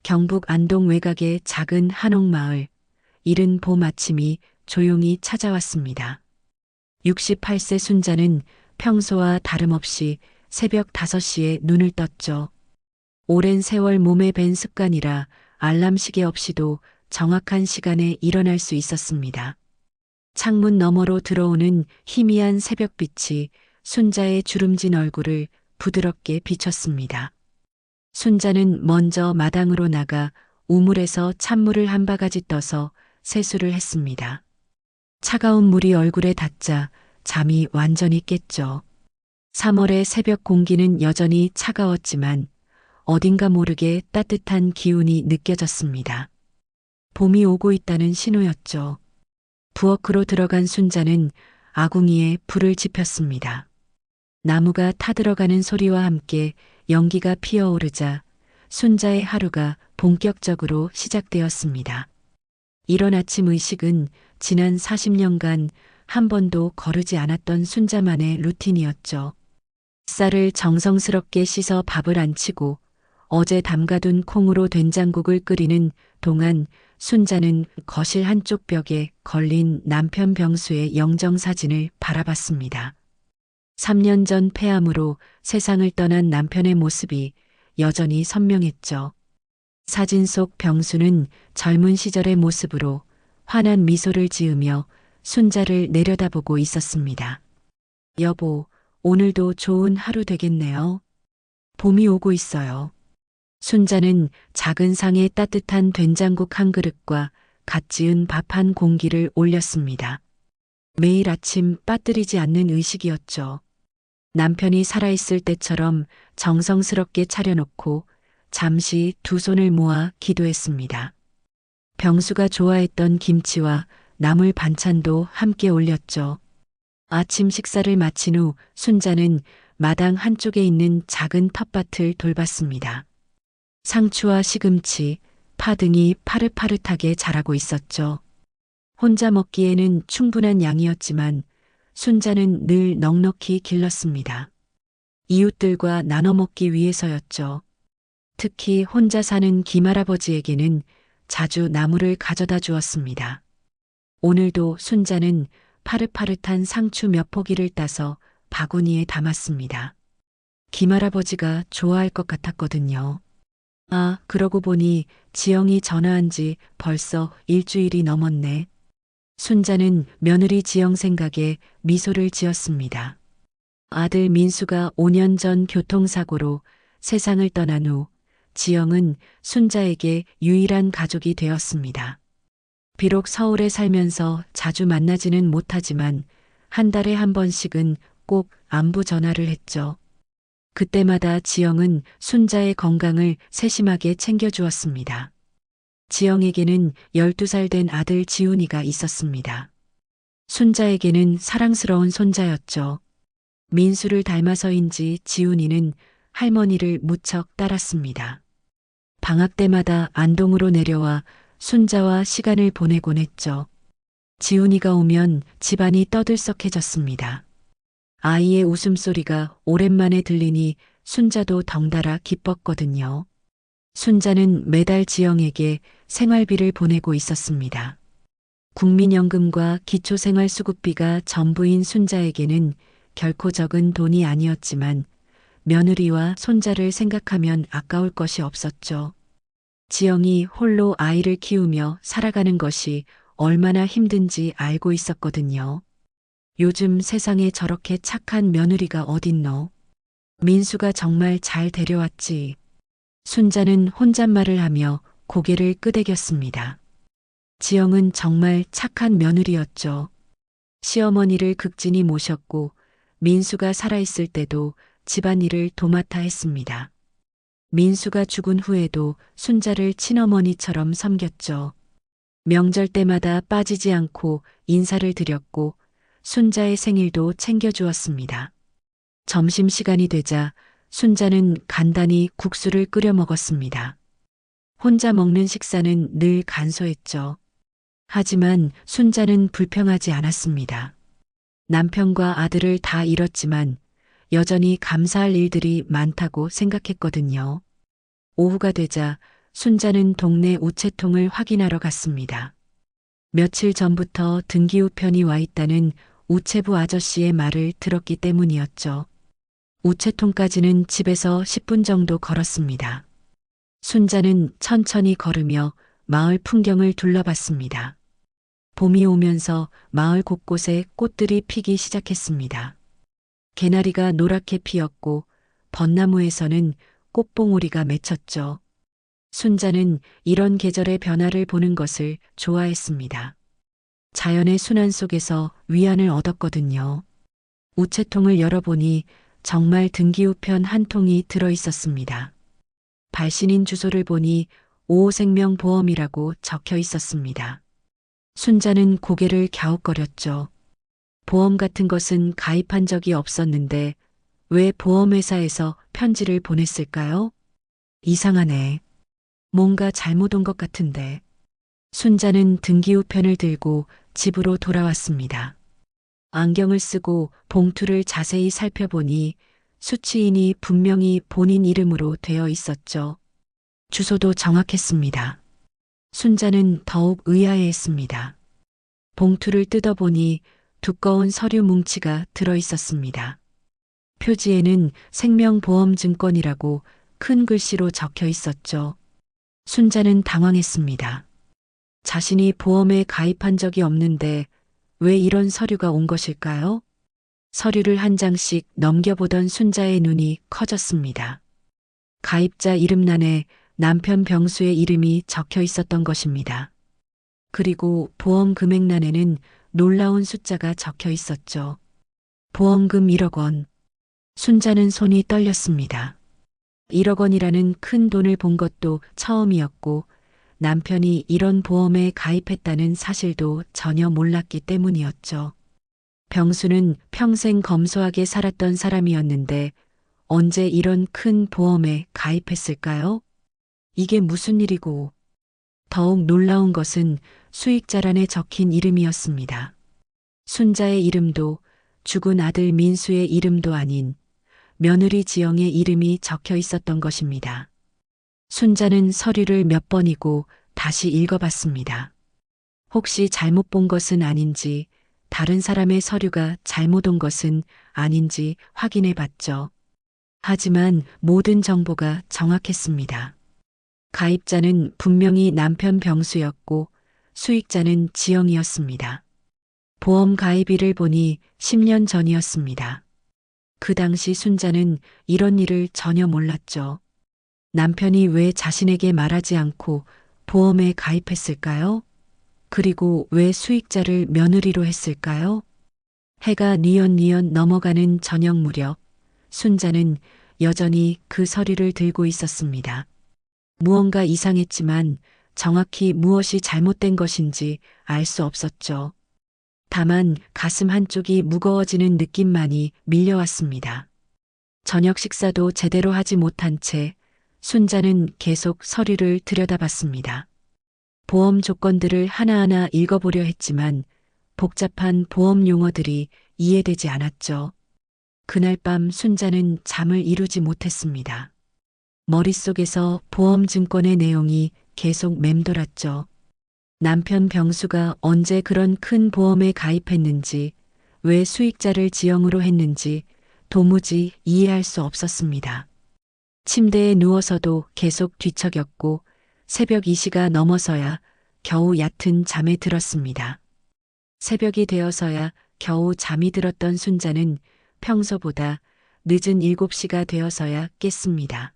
경북 안동 외곽의 작은 한옥마을, 이른 봄 아침이 조용히 찾아왔습니다. 68세 순자는 평소와 다름없이 새벽 5시에 눈을 떴죠. 오랜 세월 몸에 밴 습관이라 알람 시계 없이도 정확한 시간에 일어날 수 있었습니다. 창문 너머로 들어오는 희미한 새벽빛이 순자의 주름진 얼굴을 부드럽게 비췄습니다. 순자는 먼저 마당으로 나가 우물에서 찬물을 한 바가지 떠서 세수를 했습니다. 차가운 물이 얼굴에 닿자 잠이 완전히 깼죠. 3월의 새벽 공기는 여전히 차가웠지만 어딘가 모르게 따뜻한 기운이 느껴졌습니다. 봄이 오고 있다는 신호였죠. 부엌으로 들어간 순자는 아궁이에 불을 지폈습니다. 나무가 타들어가는 소리와 함께 연기가 피어오르자 순자의 하루가 본격적으로 시작되었습니다. 이런 아침 의식은 지난 40년간 한 번도 거르지 않았던 순자만의 루틴이었죠. 쌀을 정성스럽게 씻어 밥을 안치고 어제 담가둔 콩으로 된장국을 끓이는 동안 순자는 거실 한쪽 벽에 걸린 남편 병수의 영정사진을 바라봤습니다. 3년 전 폐암으로 세상을 떠난 남편의 모습이 여전히 선명했죠. 사진 속 병수는 젊은 시절의 모습으로 환한 미소를 지으며 순자를 내려다보고 있었습니다. 여보, 오늘도 좋은 하루 되겠네요. 봄이 오고 있어요. 순자는 작은 상에 따뜻한 된장국 한 그릇과 갓 지은 밥 한 공기를 올렸습니다. 매일 아침 빠뜨리지 않는 의식이었죠. 남편이 살아있을 때처럼 정성스럽게 차려놓고 잠시 두 손을 모아 기도했습니다. 병수가 좋아했던 김치와 나물 반찬도 함께 올렸죠. 아침 식사를 마친 후 순자는 마당 한쪽에 있는 작은 텃밭을 돌봤습니다. 상추와 시금치, 파 등이 파릇파릇하게 자라고 있었죠. 혼자 먹기에는 충분한 양이었지만 순자는 늘 넉넉히 길렀습니다. 이웃들과 나눠 먹기 위해서였죠. 특히 혼자 사는 김할아버지에게는 자주 나물을 가져다 주었습니다. 오늘도 순자는 파릇파릇한 상추 몇 포기를 따서 바구니에 담았습니다. 김할아버지가 좋아할 것 같았거든요. 아, 그러고 보니 지영이 전화한 지 벌써 일주일이 넘었네. 순자는 며느리 지영 생각에 미소를 지었습니다. 아들 민수가 5년 전 교통사고로 세상을 떠난 후 지영은 순자에게 유일한 가족이 되었습니다. 비록 서울에 살면서 자주 만나지는 못하지만 한 달에 한 번씩은 꼭 안부 전화를 했죠. 그때마다 지영은 순자의 건강을 세심하게 챙겨주었습니다. 지영에게는 12살 된 아들 지훈이가 있었습니다. 순자에게는 사랑스러운 손자였죠. 민수를 닮아서인지 지훈이는 할머니를 무척 따랐습니다. 방학 때마다 안동으로 내려와 순자와 시간을 보내곤 했죠. 지훈이가 오면 집안이 떠들썩해졌습니다. 아이의 웃음소리가 오랜만에 들리니 순자도 덩달아 기뻤거든요. 순자는 매달 지영에게 생활비를 보내고 있었습니다. 국민연금과 기초생활수급비가 전부인 순자에게는 결코 적은 돈이 아니었지만 며느리와 손자를 생각하면 아까울 것이 없었죠. 지영이 홀로 아이를 키우며 살아가는 것이 얼마나 힘든지 알고 있었거든요. 요즘 세상에 저렇게 착한 며느리가 어딨노? 민수가 정말 잘 데려왔지. 순자는 혼잣말을 하며 고개를 끄덕였습니다. 지영은 정말 착한 며느리였죠. 시어머니를 극진히 모셨고 민수가 살아있을 때도 집안일을 도맡아 했습니다. 민수가 죽은 후에도 순자를 친어머니처럼 섬겼죠. 명절 때마다 빠지지 않고 인사를 드렸고 순자의 생일도 챙겨주었습니다. 점심시간이 되자 순자는 간단히 국수를 끓여 먹었습니다. 혼자 먹는 식사는 늘 간소했죠. 하지만 순자는 불평하지 않았습니다. 남편과 아들을 다 잃었지만 여전히 감사할 일들이 많다고 생각했거든요. 오후가 되자 순자는 동네 우체통을 확인하러 갔습니다. 며칠 전부터 등기 우편이 와 있다는 우체부 아저씨의 말을 들었기 때문이었죠. 우체통까지는 집에서 10분 정도 걸었습니다. 순자는 천천히 걸으며 마을 풍경을 둘러봤습니다. 봄이 오면서 마을 곳곳에 꽃들이 피기 시작했습니다. 개나리가 노랗게 피었고 벚나무에서는 꽃봉오리가 맺혔죠. 순자는 이런 계절의 변화를 보는 것을 좋아했습니다. 자연의 순환 속에서 위안을 얻었거든요. 우체통을 열어보니 정말 등기우편 한 통이 들어 있었습니다. 발신인 주소를 보니 오호생명보험이라고 적혀 있었습니다. 순자는 고개를 갸웃거렸죠. 보험 같은 것은 가입한 적이 없었는데 왜 보험회사에서 편지를 보냈을까요? 이상하네. 뭔가 잘못 온 것 같은데. 순자는 등기우편을 들고 집으로 돌아왔습니다. 안경을 쓰고 봉투를 자세히 살펴보니 수취인이 분명히 본인 이름으로 되어 있었죠. 주소도 정확했습니다. 순자는 더욱 의아해했습니다. 봉투를 뜯어보니 두꺼운 서류 뭉치가 들어 있었습니다. 표지에는 생명보험증권이라고 큰 글씨로 적혀 있었죠. 순자는 당황했습니다. 자신이 보험에 가입한 적이 없는데 왜 이런 서류가 온 것일까요? 서류를 한 장씩 넘겨보던 순자의 눈이 커졌습니다. 가입자 이름란에 남편 병수의 이름이 적혀 있었던 것입니다. 그리고 보험 금액란에는 놀라운 숫자가 적혀 있었죠. 보험금 1억 원. 순자는 손이 떨렸습니다. 1억 원이라는 큰 돈을 본 것도 처음이었고 남편이 이런 보험에 가입했다는 사실도 전혀 몰랐기 때문이었죠. 병수는 평생 검소하게 살았던 사람이었는데 언제 이런 큰 보험에 가입했을까요? 이게 무슨 일이고, 더욱 놀라운 것은 수익자란에 적힌 이름이었습니다. 순자의 이름도 죽은 아들 민수의 이름도 아닌 며느리 지영의 이름이 적혀 있었던 것입니다. 순자는 서류를 몇 번이고 다시 읽어봤습니다. 혹시 잘못 본 것은 아닌지, 다른 사람의 서류가 잘못 온 것은 아닌지 확인해 봤죠. 하지만 모든 정보가 정확했습니다. 가입자는 분명히 남편 병수였고 수익자는 지영이었습니다. 보험 가입일을 보니 10년 전이었습니다. 그 당시 순자는 이런 일을 전혀 몰랐죠. 남편이 왜 자신에게 말하지 않고 보험에 가입했을까요? 그리고 왜 수익자를 며느리로 했을까요? 해가 뉘엿뉘엿 넘어가는 저녁 무렵 순자는 여전히 그 서류를 들고 있었습니다. 무언가 이상했지만 정확히 무엇이 잘못된 것인지 알 수 없었죠. 다만 가슴 한쪽이 무거워지는 느낌만이 밀려왔습니다. 저녁 식사도 제대로 하지 못한 채 순자는 계속 서류를 들여다봤습니다. 보험 조건들을 하나하나 읽어보려 했지만 복잡한 보험 용어들이 이해되지 않았죠. 그날 밤 순자는 잠을 이루지 못했습니다. 머릿속에서 보험증권의 내용이 계속 맴돌았죠. 남편 병수가 언제 그런 큰 보험에 가입했는지, 왜 수익자를 지영으로 했는지 도무지 이해할 수 없었습니다. 침대에 누워서도 계속 뒤척였고 새벽 2시가 넘어서야 겨우 얕은 잠에 들었습니다. 새벽이 되어서야 겨우 잠이 들었던 순자는 평소보다 늦은 7시가 되어서야 깼습니다.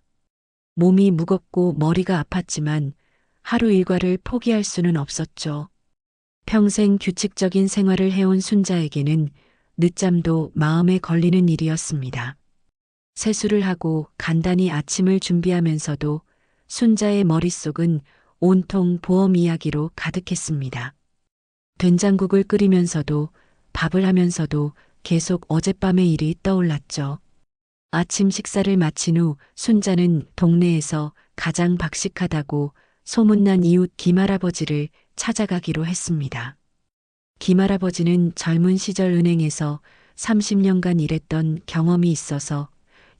몸이 무겁고 머리가 아팠지만 하루 일과를 포기할 수는 없었죠. 평생 규칙적인 생활을 해온 순자에게는 늦잠도 마음에 걸리는 일이었습니다. 세수를 하고 간단히 아침을 준비하면서도 순자의 머릿속은 온통 보험 이야기로 가득했습니다. 된장국을 끓이면서도 밥을 하면서도 계속 어젯밤의 일이 떠올랐죠. 아침 식사를 마친 후 순자는 동네에서 가장 박식하다고 소문난 이웃 김할아버지를 찾아가기로 했습니다. 김할아버지는 젊은 시절 은행에서 30년간 일했던 경험이 있어서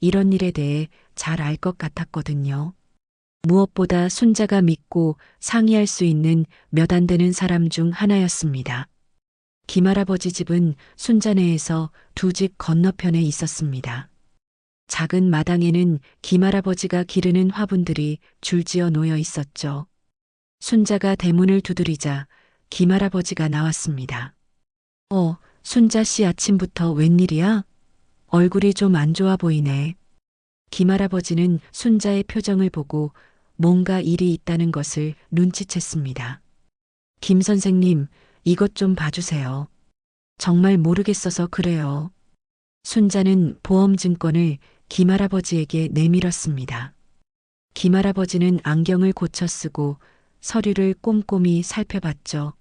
이런 일에 대해 잘 알 것 같았거든요. 무엇보다 순자가 믿고 상의할 수 있는 몇 안 되는 사람 중 하나였습니다. 김할아버지 집은 순자내에서 두 집 건너편에 있었습니다. 작은 마당에는 김할아버지가 기르는 화분들이 줄지어 놓여 있었죠. 순자가 대문을 두드리자 김할아버지가 나왔습니다. 순자 씨 아침부터 웬일이야? 얼굴이 좀 안 좋아 보이네. 김할아버지는 순자의 표정을 보고 뭔가 일이 있다는 것을 눈치챘습니다. 김 선생님, 이것 좀 봐주세요. 정말 모르겠어서 그래요. 순자는 보험증권을 김할아버지에게 내밀었습니다. 김할아버지는 안경을 고쳐 쓰고 서류를 꼼꼼히 살펴봤죠.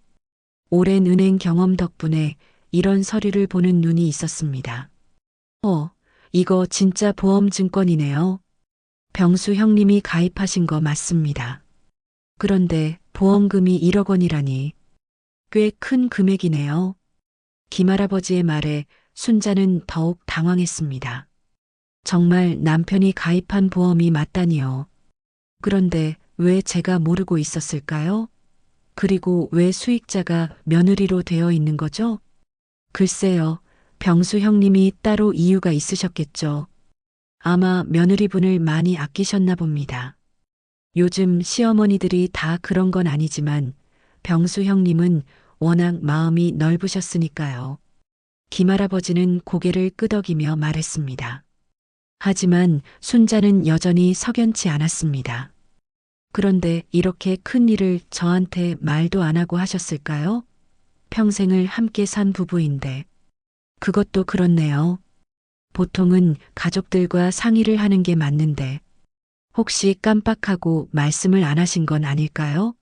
오랜 은행 경험 덕분에 이런 서류를 보는 눈이 있었습니다. 이거 진짜 보험증권이네요. 병수 형님이 가입하신 거 맞습니다. 그런데 보험금이 1억 원이라니 꽤 큰 금액이네요. 김할아버지의 말에 순자는 더욱 당황했습니다. 정말 남편이 가입한 보험이 맞다니요. 그런데 왜 제가 모르고 있었을까요? 그리고 왜 수익자가 며느리로 되어 있는 거죠? 글쎄요, 병수 형님이 따로 이유가 있으셨겠죠. 아마 며느리분을 많이 아끼셨나 봅니다. 요즘 시어머니들이 다 그런 건 아니지만 병수 형님은 워낙 마음이 넓으셨으니까요. 김할아버지는 고개를 끄덕이며 말했습니다. 하지만 순자는 여전히 석연치 않았습니다. 그런데 이렇게 큰 일을 저한테 말도 안 하고 하셨을까요? 평생을 함께 산 부부인데. 그것도 그렇네요. 보통은 가족들과 상의를 하는 게 맞는데 혹시 깜빡하고 말씀을 안 하신 건 아닐까요?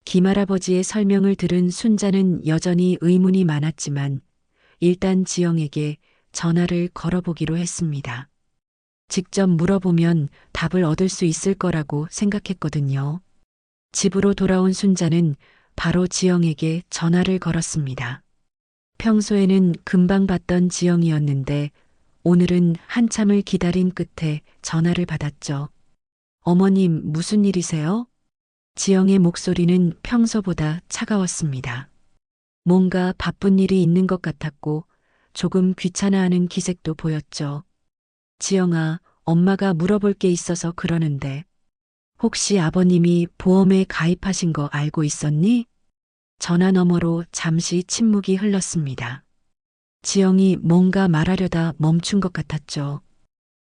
김할아버지의 설명을 들은 순자는 여전히 의문이 많았지만 일단 지영에게 전화를 걸어보기로 했습니다. 직접 물어보면 답을 얻을 수 있을 거라고 생각했거든요. 집으로 돌아온 순자는 바로 지영에게 전화를 걸었습니다. 평소에는 금방 받던 지영이었는데 오늘은 한참을 기다린 끝에 전화를 받았죠. 어머님, 무슨 일이세요? 지영의 목소리는 평소보다 차가웠습니다. 뭔가 바쁜 일이 있는 것 같았고 조금 귀찮아하는 기색도 보였죠. 지영아, 엄마가 물어볼 게 있어서 그러는데 혹시 아버님이 보험에 가입하신 거 알고 있었니? 전화 너머로 잠시 침묵이 흘렀습니다. 지영이 뭔가 말하려다 멈춘 것 같았죠.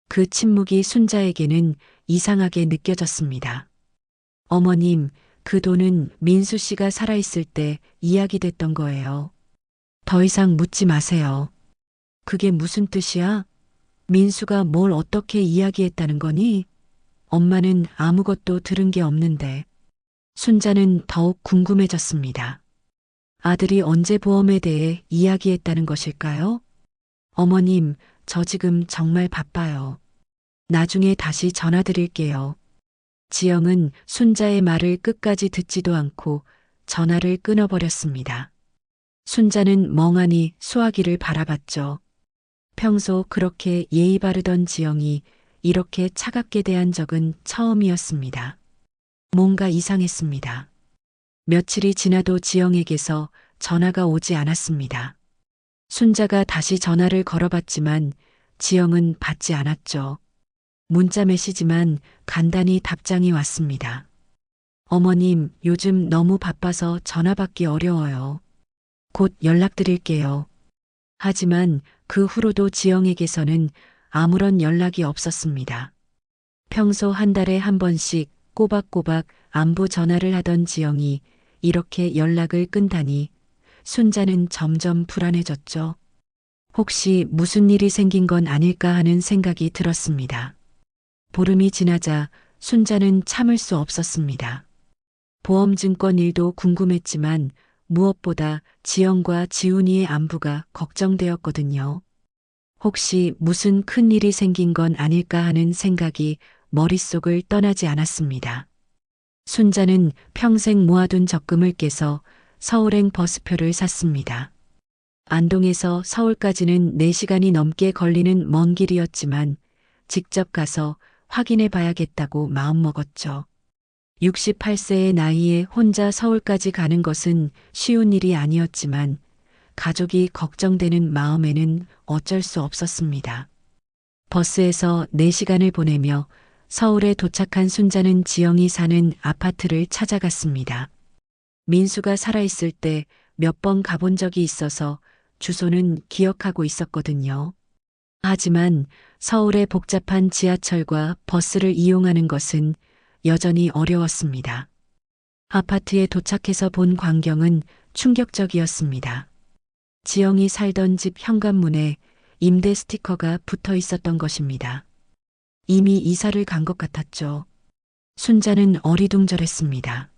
그 침묵이 순자에게는 이상하게 느껴졌습니다. 어머님, 그 돈은 민수 씨가 살아있을 때 이야기됐던 거예요. 더 이상 묻지 마세요. 그게 무슨 뜻이야? 민수가 뭘 어떻게 이야기했다는 거니? 엄마는 아무것도 들은 게 없는데. 순자는 더욱 궁금해졌습니다. 아들이 언제 보험에 대해 이야기했다는 것일까요? 어머님, 저 지금 정말 바빠요. 나중에 다시 전화드릴게요. 지영은 순자의 말을 끝까지 듣지도 않고 전화를 끊어버렸습니다. 순자는 멍하니 수화기를 바라봤죠. 평소 그렇게 예의 바르던 지영이 이렇게 차갑게 대한 적은 처음이었습니다. 뭔가 이상했습니다. 며칠이 지나도 지영에게서 전화가 오지 않았습니다. 순자가 다시 전화를 걸어봤지만 지영은 받지 않았죠. 문자 메시지만 간단히 답장이 왔습니다. 어머님, 요즘 너무 바빠서 전화 받기 어려워요. 곧 연락드릴게요. 하지만 그 후로도 지영에게서는 아무런 연락이 없었습니다. 평소 한 달에 한 번씩 꼬박꼬박 안부 전화를 하던 지영이 이렇게 연락을 끈다니 순자는 점점 불안해졌죠. 혹시 무슨 일이 생긴 건 아닐까 하는 생각이 들었습니다. 보름이 지나자 순자는 참을 수 없었습니다. 보험증권 일도 궁금했지만 무엇보다 지영과 지훈이의 안부가 걱정되었거든요. 혹시 무슨 큰 일이 생긴 건 아닐까 하는 생각이 머릿속을 떠나지 않았습니다. 순자는 평생 모아둔 적금을 깨서 서울행 버스표를 샀습니다. 안동에서 서울까지는 4시간이 넘게 걸리는 먼 길이었지만 직접 가서 확인해 봐야겠다고 마음먹었죠. 68세의 나이에 혼자 서울까지 가는 것은 쉬운 일이 아니었지만 가족이 걱정되는 마음에는 어쩔 수 없었습니다. 버스에서 4시간을 보내며 서울에 도착한 순자는 지영이 사는 아파트를 찾아갔습니다. 민수가 살아있을 때 몇 번 가본 적이 있어서 주소는 기억하고 있었거든요. 하지만 서울의 복잡한 지하철과 버스를 이용하는 것은 여전히 어려웠습니다. 아파트에 도착해서 본 광경은 충격적이었습니다. 지영이 살던 집 현관문에 임대 스티커가 붙어 있었던 것입니다. 이미 이사를 간 것 같았죠. 순자는 어리둥절했습니다.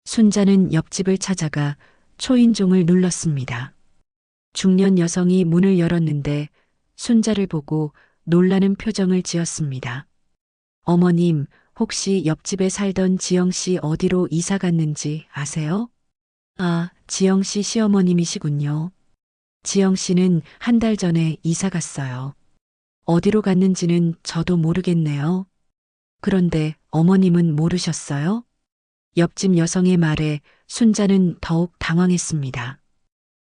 순자는 옆집을 찾아가 초인종을 눌렀습니다. 중년 여성이 문을 열었는데 순자를 보고 놀라는 표정을 지었습니다. 어머님, 혹시 옆집에 살던 지영 씨 어디로 이사 갔는지 아세요? 아, 지영 씨 시어머님이시군요. 지영 씨는 한 달 전에 이사 갔어요. 어디로 갔는지는 저도 모르겠네요. 그런데 어머님은 모르셨어요? 옆집 여성의 말에 순자는 더욱 당황했습니다.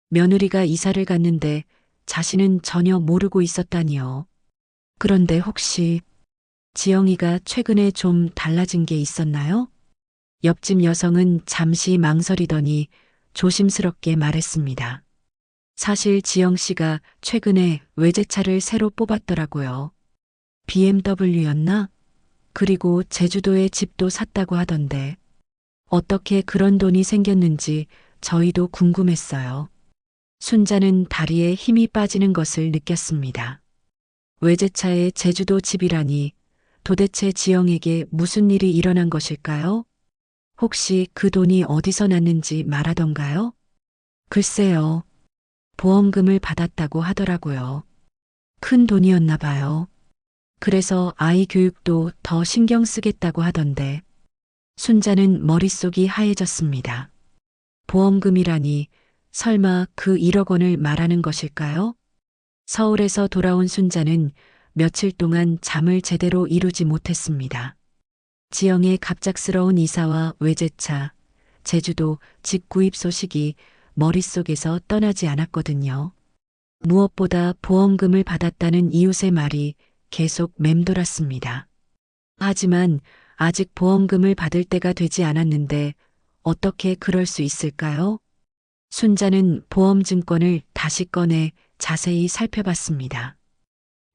며느리가 이사를 갔는데 자신은 전혀 모르고 있었다니요. 그런데 혹시 지영이가 최근에 좀 달라진 게 있었나요? 옆집 여성은 잠시 망설이더니 조심스럽게 말했습니다. 사실 지영 씨가 최근에 외제차를 새로 뽑았더라고요. BMW였나? 그리고 제주도에 집도 샀다고 하던데 어떻게 그런 돈이 생겼는지 저희도 궁금했어요. 순자는 다리에 힘이 빠지는 것을 느꼈습니다. 외제차에 제주도 집이라니 도대체 지영에게 무슨 일이 일어난 것일까요? 혹시 그 돈이 어디서 났는지 말하던가요? 글쎄요. 보험금을 받았다고 하더라고요. 큰 돈이었나 봐요. 그래서 아이 교육도 더 신경 쓰겠다고 하던데. 순자는 머릿속이 하얘졌습니다. 보험금이라니 설마 그 1억 원을 말하는 것일까요? 서울에서 돌아온 순자는 며칠 동안 잠을 제대로 이루지 못했습니다. 지영의 갑작스러운 이사와 외제차, 제주도 집 구입 소식이 머릿속에서 떠나지 않았거든요. 무엇보다 보험금을 받았다는 이웃의 말이 계속 맴돌았습니다. 하지만 아직 보험금을 받을 때가 되지 않았는데 어떻게 그럴 수 있을까요? 순자는 보험증권을 다시 꺼내 자세히 살펴봤습니다.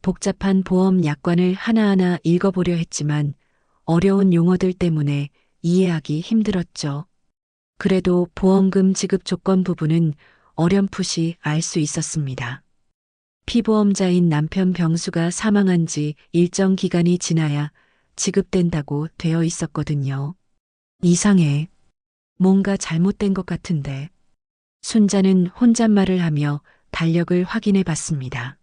복잡한 보험 약관을 하나하나 읽어보려 했지만 어려운 용어들 때문에 이해하기 힘들었죠. 그래도 보험금 지급 조건 부분은 어렴풋이 알 수 있었습니다. 피보험자인 남편 병수가 사망한 지 일정 기간이 지나야 지급된다고 되어 있었거든요. 이상해. 뭔가 잘못된 것 같은데. 순자는 혼잣말을 하며 달력을 확인해 봤습니다.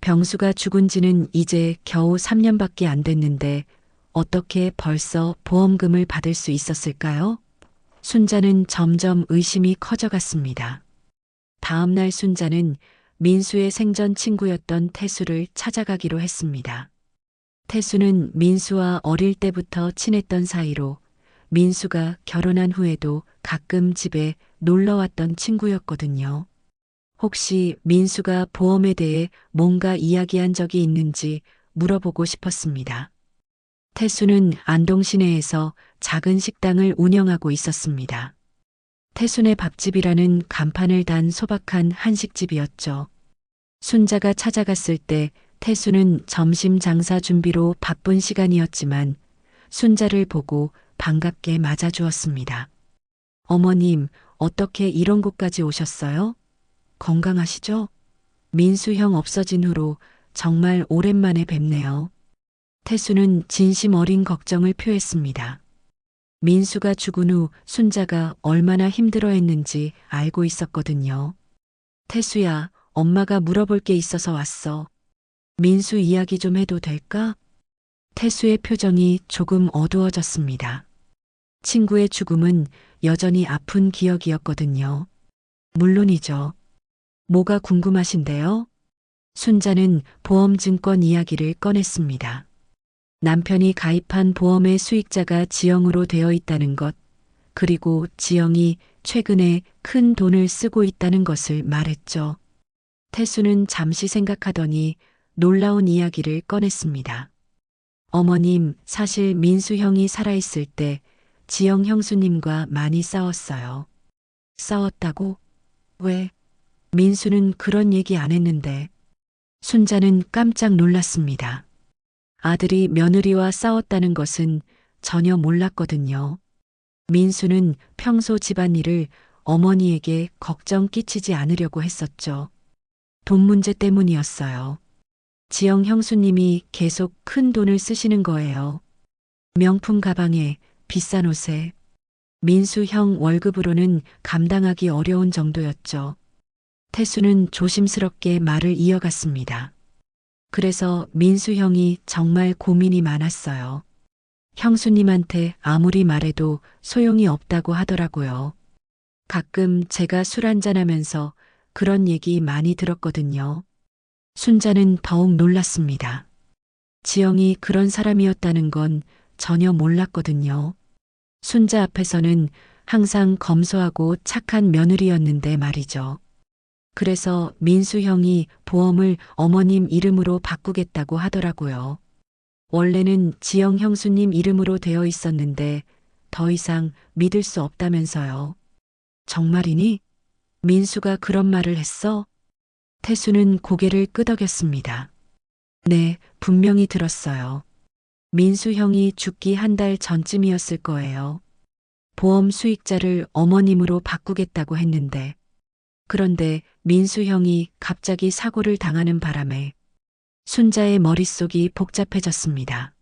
병수가 죽은 지는 이제 겨우 3년밖에 안 됐는데 어떻게 벌써 보험금을 받을 수 있었을까요? 순자는 점점 의심이 커져갔습니다. 다음 날 순자는 민수의 생전 친구였던 태수를 찾아가기로 했습니다. 태수는 민수와 어릴 때부터 친했던 사이로 민수가 결혼한 후에도 가끔 집에 놀러 왔던 친구였거든요. 혹시 민수가 보험에 대해 뭔가 이야기한 적이 있는지 물어보고 싶었습니다. 태수는 안동 시내에서 작은 식당을 운영하고 있었습니다. 태순의 밥집이라는 간판을 단 소박한 한식집이었죠. 순자가 찾아갔을 때 태수는 점심 장사 준비로 바쁜 시간이었지만 순자를 보고 반갑게 맞아주었습니다. 어머님, 어떻게 이런 곳까지 오셨어요? 건강하시죠? 민수 형 없어진 후로 정말 오랜만에 뵙네요. 태수는 진심 어린 걱정을 표했습니다. 민수가 죽은 후 순자가 얼마나 힘들어했는지 알고 있었거든요. 태수야, 엄마가 물어볼 게 있어서 왔어. 민수 이야기 좀 해도 될까? 태수의 표정이 조금 어두워졌습니다. 친구의 죽음은 여전히 아픈 기억이었거든요. 물론이죠. 뭐가 궁금하신데요? 순자는 보험증권 이야기를 꺼냈습니다. 남편이 가입한 보험의 수익자가 지영으로 되어 있다는 것, 그리고 지영이 최근에 큰 돈을 쓰고 있다는 것을 말했죠. 태수는 잠시 생각하더니 놀라운 이야기를 꺼냈습니다. 어머님, 사실 민수 형이 살아있을 때 지영 형수님과 많이 싸웠어요. 싸웠다고? 왜? 민수는 그런 얘기 안 했는데. 순자는 깜짝 놀랐습니다. 아들이 며느리와 싸웠다는 것은 전혀 몰랐거든요. 민수는 평소 집안일을 어머니에게 걱정 끼치지 않으려고 했었죠. 돈 문제 때문이었어요. 지영 형수님이 계속 큰 돈을 쓰시는 거예요. 명품 가방에 비싼 옷에 민수 형 월급으로는 감당하기 어려운 정도였죠. 태수는 조심스럽게 말을 이어갔습니다. 그래서 민수 형이 정말 고민이 많았어요. 형수님한테 아무리 말해도 소용이 없다고 하더라고요. 가끔 제가 술 한잔하면서 그런 얘기 많이 들었거든요. 순자는 더욱 놀랐습니다. 지영이 그런 사람이었다는 건 전혀 몰랐거든요. 순자 앞에서는 항상 검소하고 착한 며느리였는데 말이죠. 그래서 민수 형이 보험을 어머님 이름으로 바꾸겠다고 하더라고요. 원래는 지영 형수님 이름으로 되어 있었는데 더 이상 믿을 수 없다면서요. 정말이니? 민수가 그런 말을 했어? 태수는 고개를 끄덕였습니다. 네, 분명히 들었어요. 민수 형이 죽기 한 달 전쯤이었을 거예요. 보험 수익자를 어머님으로 바꾸겠다고 했는데, 그런데 민수 형이 갑자기 사고를 당하는 바람에 순자의 머릿속이 복잡해졌습니다.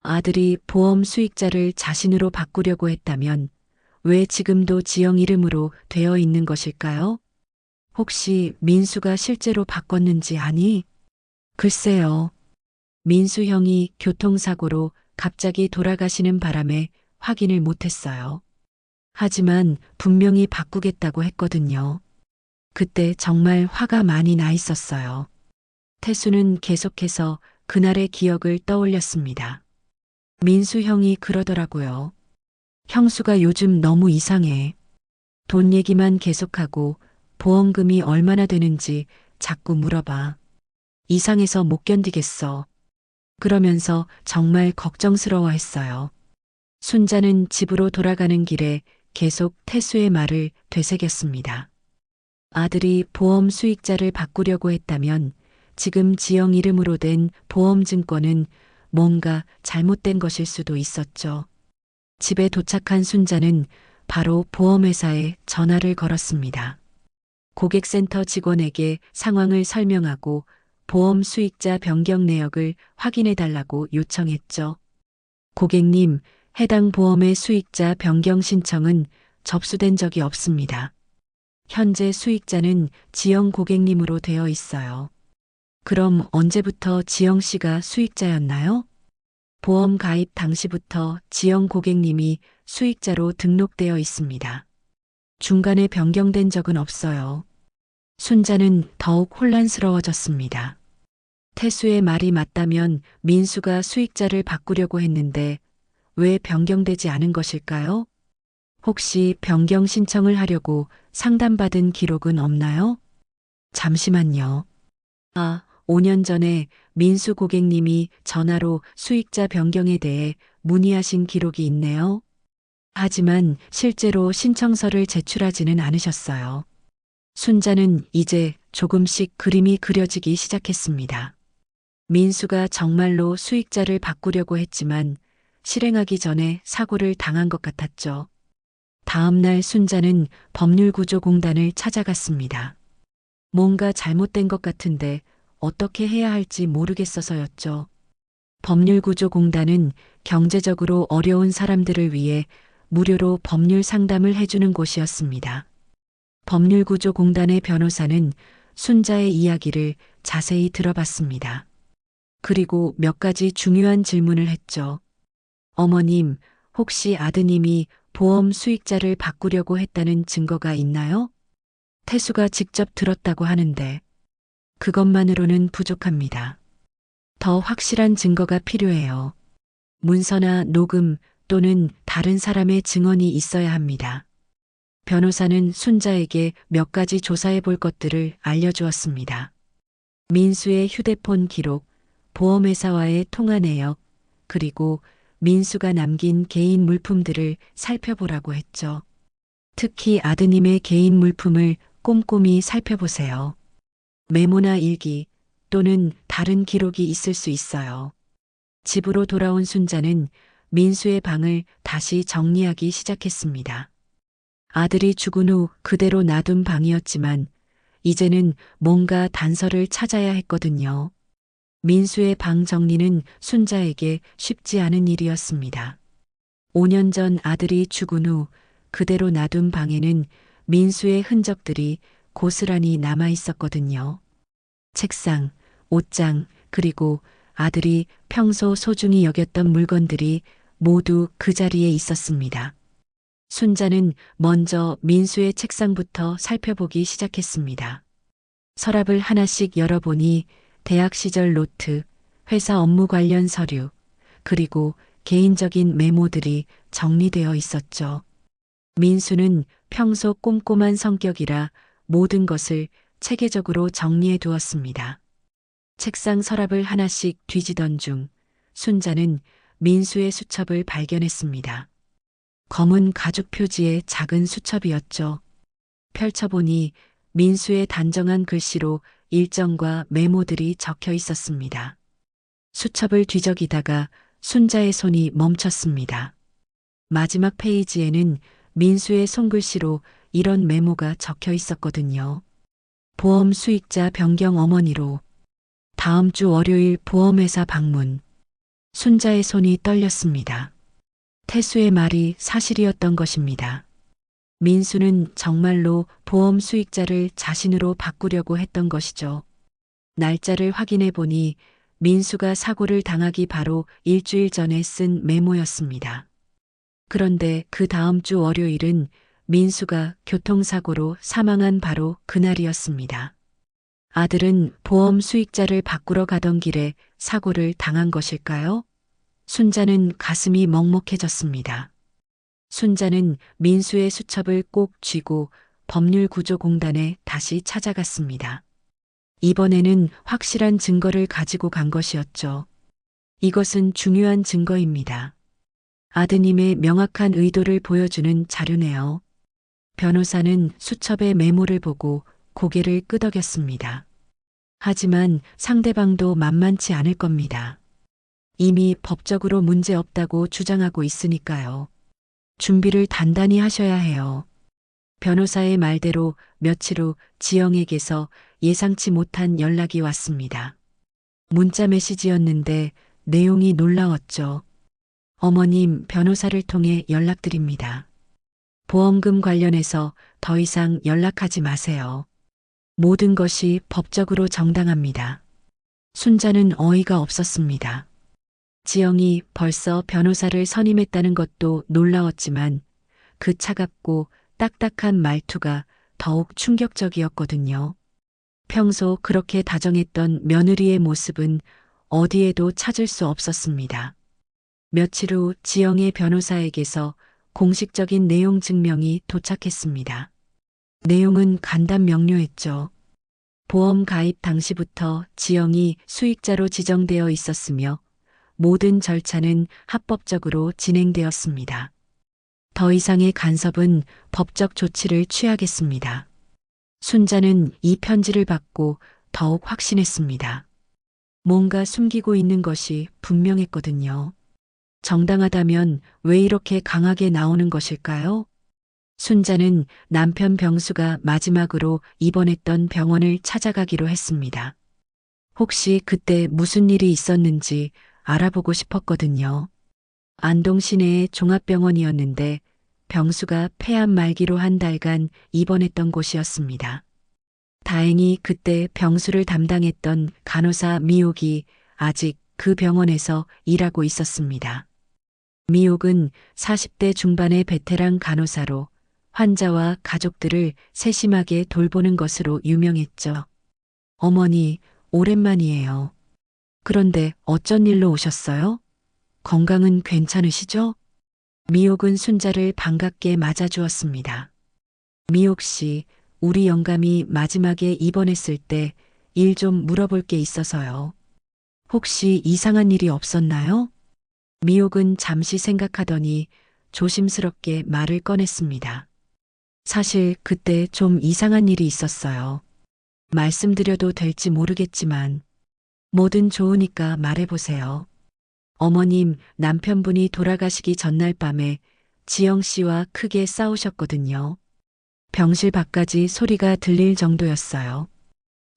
아들이 보험 수익자를 자신으로 바꾸려고 했다면 왜 지금도 지영 이름으로 되어 있는 것일까요? 혹시 민수가 실제로 바꿨는지 아니? 글쎄요. 민수 형이 교통사고로 갑자기 돌아가시는 바람에 확인을 못했어요. 하지만 분명히 바꾸겠다고 했거든요. 그때 정말 화가 많이 나 있었어요. 태수는 계속해서 그날의 기억을 떠올렸습니다. 민수 형이 그러더라고요. 형수가 요즘 너무 이상해. 돈 얘기만 계속하고 보험금이 얼마나 되는지 자꾸 물어봐. 이상해서 못 견디겠어. 그러면서 정말 걱정스러워 했어요. 순자는 집으로 돌아가는 길에 계속 태수의 말을 되새겼습니다. 아들이 보험 수익자를 바꾸려고 했다면 지금 지영 이름으로 된 보험증권은 뭔가 잘못된 것일 수도 있었죠. 집에 도착한 순자는 바로 보험회사에 전화를 걸었습니다. 고객센터 직원에게 상황을 설명하고 보험 수익자 변경 내역을 확인해 달라고 요청했죠. 고객님, 해당 보험의 수익자 변경 신청은 접수된 적이 없습니다. 현재 수익자는 지영 고객님으로 되어 있어요. 그럼 언제부터 지영 씨가 수익자였나요? 보험 가입 당시부터 지영 고객님이 수익자로 등록되어 있습니다. 중간에 변경된 적은 없어요. 순자는 더욱 혼란스러워졌습니다. 태수의 말이 맞다면 민수가 수익자를 바꾸려고 했는데 왜 변경되지 않은 것일까요? 혹시 변경 신청을 하려고 상담받은 기록은 없나요? 잠시만요. 5년 전에 민수 고객님이 전화로 수익자 변경에 대해 문의하신 기록이 있네요. 하지만 실제로 신청서를 제출하지는 않으셨어요. 순자는 이제 조금씩 그림이 그려지기 시작했습니다. 민수가 정말로 수익자를 바꾸려고 했지만 실행하기 전에 사고를 당한 것 같았죠. 다음 날 순자는 법률구조공단을 찾아갔습니다. 뭔가 잘못된 것 같은데 어떻게 해야 할지 모르겠어서였죠. 법률구조공단은 경제적으로 어려운 사람들을 위해 무료로 법률 상담을 해주는 곳이었습니다. 법률구조공단의 변호사는 순자의 이야기를 자세히 들어봤습니다. 그리고 몇 가지 중요한 질문을 했죠. 어머님, 혹시 아드님이 보험 수익자를 바꾸려고 했다는 증거가 있나요? 태수가 직접 들었다고 하는데 그것만으로는 부족합니다. 더 확실한 증거가 필요해요. 문서나 녹음 또는 다른 사람의 증언이 있어야 합니다. 변호사는 순자에게 몇 가지 조사해 볼 것들을 알려주었습니다. 민수의 휴대폰 기록, 보험회사와의 통화 내역, 그리고 민수가 남긴 개인 물품들을 살펴보라고 했죠. 특히 아드님의 개인 물품을 꼼꼼히 살펴보세요. 메모나 일기 또는 다른 기록이 있을 수 있어요. 집으로 돌아온 순자는 민수의 방을 다시 정리하기 시작했습니다. 아들이 죽은 후 그대로 놔둔 방이었지만 이제는 뭔가 단서를 찾아야 했거든요. 민수의 방 정리는 순자에게 쉽지 않은 일이었습니다. 5년 전 아들이 죽은 후 그대로 놔둔 방에는 민수의 흔적들이 고스란히 남아 있었거든요. 책상, 옷장, 그리고 아들이 평소 소중히 여겼던 물건들이 모두 그 자리에 있었습니다. 순자는 먼저 민수의 책상부터 살펴보기 시작했습니다. 서랍을 하나씩 열어보니 대학 시절 노트, 회사 업무 관련 서류, 그리고 개인적인 메모들이 정리되어 있었죠. 민수는 평소 꼼꼼한 성격이라 모든 것을 체계적으로 정리해 두었습니다. 책상 서랍을 하나씩 뒤지던 중 순자는 민수의 수첩을 발견했습니다. 검은 가죽 표지의 작은 수첩이었죠. 펼쳐보니 민수의 단정한 글씨로 일정과 메모들이 적혀 있었습니다. 수첩을 뒤적이다가 순자의 손이 멈췄습니다. 마지막 페이지에는 민수의 손글씨로 이런 메모가 적혀 있었거든요. 보험 수익자 변경 어머니로 다음 주 월요일 보험회사 방문. 순자의 손이 떨렸습니다. 태수의 말이 사실이었던 것입니다. 민수는 정말로 보험 수익자를 자신으로 바꾸려고 했던 것이죠. 날짜를 확인해 보니 민수가 사고를 당하기 바로 일주일 전에 쓴 메모였습니다. 그런데 그 다음 주 월요일은 민수가 교통사고로 사망한 바로 그날이었습니다. 아들은 보험 수익자를 바꾸러 가던 길에 사고를 당한 것일까요? 순자는 가슴이 먹먹해졌습니다. 순자는 민수의 수첩을 꼭 쥐고 법률구조공단에 다시 찾아갔습니다. 이번에는 확실한 증거를 가지고 간 것이었죠. 이것은 중요한 증거입니다. 아드님의 명확한 의도를 보여주는 자료네요. 변호사는 수첩의 메모를 보고 고개를 끄덕였습니다. 하지만 상대방도 만만치 않을 겁니다. 이미 법적으로 문제 없다고 주장하고 있으니까요. 준비를 단단히 하셔야 해요. 변호사의 말대로 며칠 후 지영에게서 예상치 못한 연락이 왔습니다. 문자 메시지였는데 내용이 놀라웠죠. 어머님, 변호사를 통해 연락드립니다. 보험금 관련해서 더 이상 연락하지 마세요. 모든 것이 법적으로 정당합니다. 순자는 어이가 없었습니다. 지영이 벌써 변호사를 선임했다는 것도 놀라웠지만 그 차갑고 딱딱한 말투가 더욱 충격적이었거든요. 평소 그렇게 다정했던 며느리의 모습은 어디에도 찾을 수 없었습니다. 며칠 후 지영의 변호사에게서 공식적인 내용 증명이 도착했습니다. 내용은 간단 명료했죠. 보험 가입 당시부터 지영이 수익자로 지정되어 있었으며 모든 절차는 합법적으로 진행되었습니다. 더 이상의 간섭은 법적 조치를 취하겠습니다. 순자는 이 편지를 받고 더욱 확신했습니다. 뭔가 숨기고 있는 것이 분명했거든요. 정당하다면 왜 이렇게 강하게 나오는 것일까요? 순자는 남편 병수가 마지막으로 입원했던 병원을 찾아가기로 했습니다. 혹시 그때 무슨 일이 있었는지 알아보고 싶었거든요. 안동 시내의 종합병원이었는데 병수가 폐암 말기로 한 달간 입원했던 곳이었습니다. 다행히 그때 병수를 담당했던 간호사 미옥이 아직 그 병원에서 일하고 있었습니다. 미옥은 40대 중반의 베테랑 간호사로 환자와 가족들을 세심하게 돌보는 것으로 유명했죠. 어머니, 오랜만이에요. 그런데 어쩐 일로 오셨어요? 건강은 괜찮으시죠? 미옥은 순자를 반갑게 맞아주었습니다. 미옥 씨, 우리 영감이 마지막에 입원했을 때 일 좀 물어볼 게 있어서요. 혹시 이상한 일이 없었나요? 미옥은 잠시 생각하더니 조심스럽게 말을 꺼냈습니다. 사실 그때 좀 이상한 일이 있었어요. 말씀드려도 될지 모르겠지만 뭐든 좋으니까 말해보세요. 어머님, 남편분이 돌아가시기 전날 밤에 지영 씨와 크게 싸우셨거든요. 병실 밖까지 소리가 들릴 정도였어요.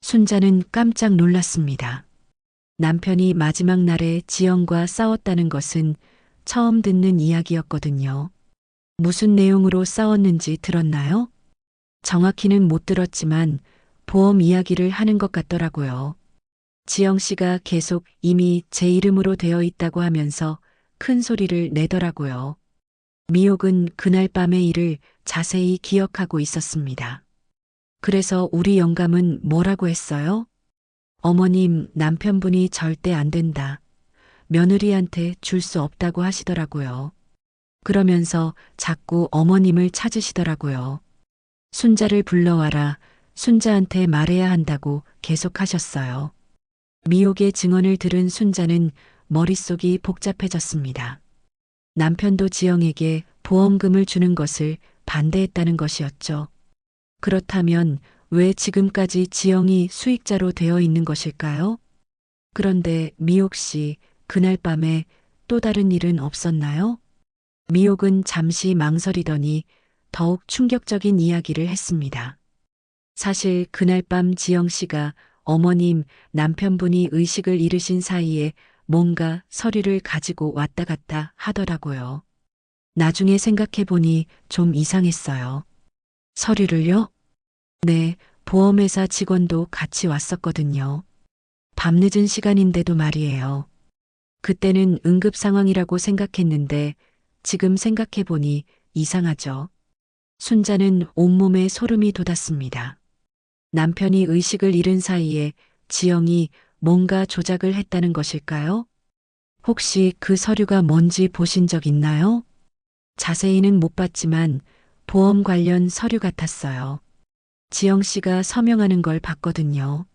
순자는 깜짝 놀랐습니다. 남편이 마지막 날에 지영과 싸웠다는 것은 처음 듣는 이야기였거든요. 무슨 내용으로 싸웠는지 들었나요? 정확히는 못 들었지만 보험 이야기를 하는 것 같더라고요. 지영 씨가 계속 이미 제 이름으로 되어 있다고 하면서 큰 소리를 내더라고요. 미옥은 그날 밤의 일을 자세히 기억하고 있었습니다. 그래서 우리 영감은 뭐라고 했어요? 어머님, 남편분이 절대 안 된다. 며느리한테 줄 수 없다고 하시더라고요. 그러면서 자꾸 어머님을 찾으시더라고요. 순자를 불러와라. 순자한테 말해야 한다고 계속하셨어요. 미옥의 증언을 들은 순자는 머릿속이 복잡해졌습니다. 남편도 지영에게 보험금을 주는 것을 반대했다는 것이었죠. 그렇다면 왜 지금까지 지영이 수익자로 되어 있는 것일까요? 그런데 미옥 씨, 그날 밤에 또 다른 일은 없었나요? 미옥은 잠시 망설이더니 더욱 충격적인 이야기를 했습니다. 사실 그날 밤 지영 씨가 어머님, 남편분이 의식을 잃으신 사이에 뭔가 서류를 가지고 왔다 갔다 하더라고요. 나중에 생각해보니 좀 이상했어요. 서류를요? 네, 보험회사 직원도 같이 왔었거든요. 밤늦은 시간인데도 말이에요. 그때는 응급 상황이라고 생각했는데 지금 생각해보니 이상하죠. 순자는 온몸에 소름이 돋았습니다. 남편이 의식을 잃은 사이에 지영이 뭔가 조작을 했다는 것일까요? 혹시 그 서류가 뭔지 보신 적 있나요? 자세히는 못 봤지만 보험 관련 서류 같았어요. 지영 씨가 서명하는 걸 봤거든요.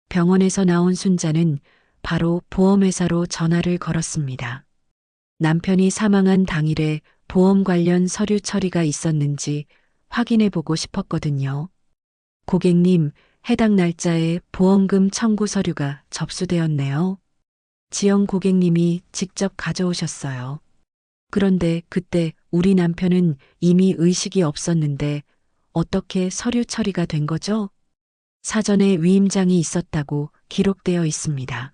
병원에서 나온 순자는 바로 보험회사로 전화를 걸었습니다. 남편이 사망한 당일에 보험 관련 서류 처리가 있었는지 확인해 보고 싶었거든요. 고객님, 해당 날짜에 보험금 청구 서류가 접수되었네요. 지영 고객님이 직접 가져오셨어요. 그런데 그때 우리 남편은 이미 의식이 없었는데 어떻게 서류 처리가 된 거죠? 사전에 위임장이 있었다고 기록되어 있습니다.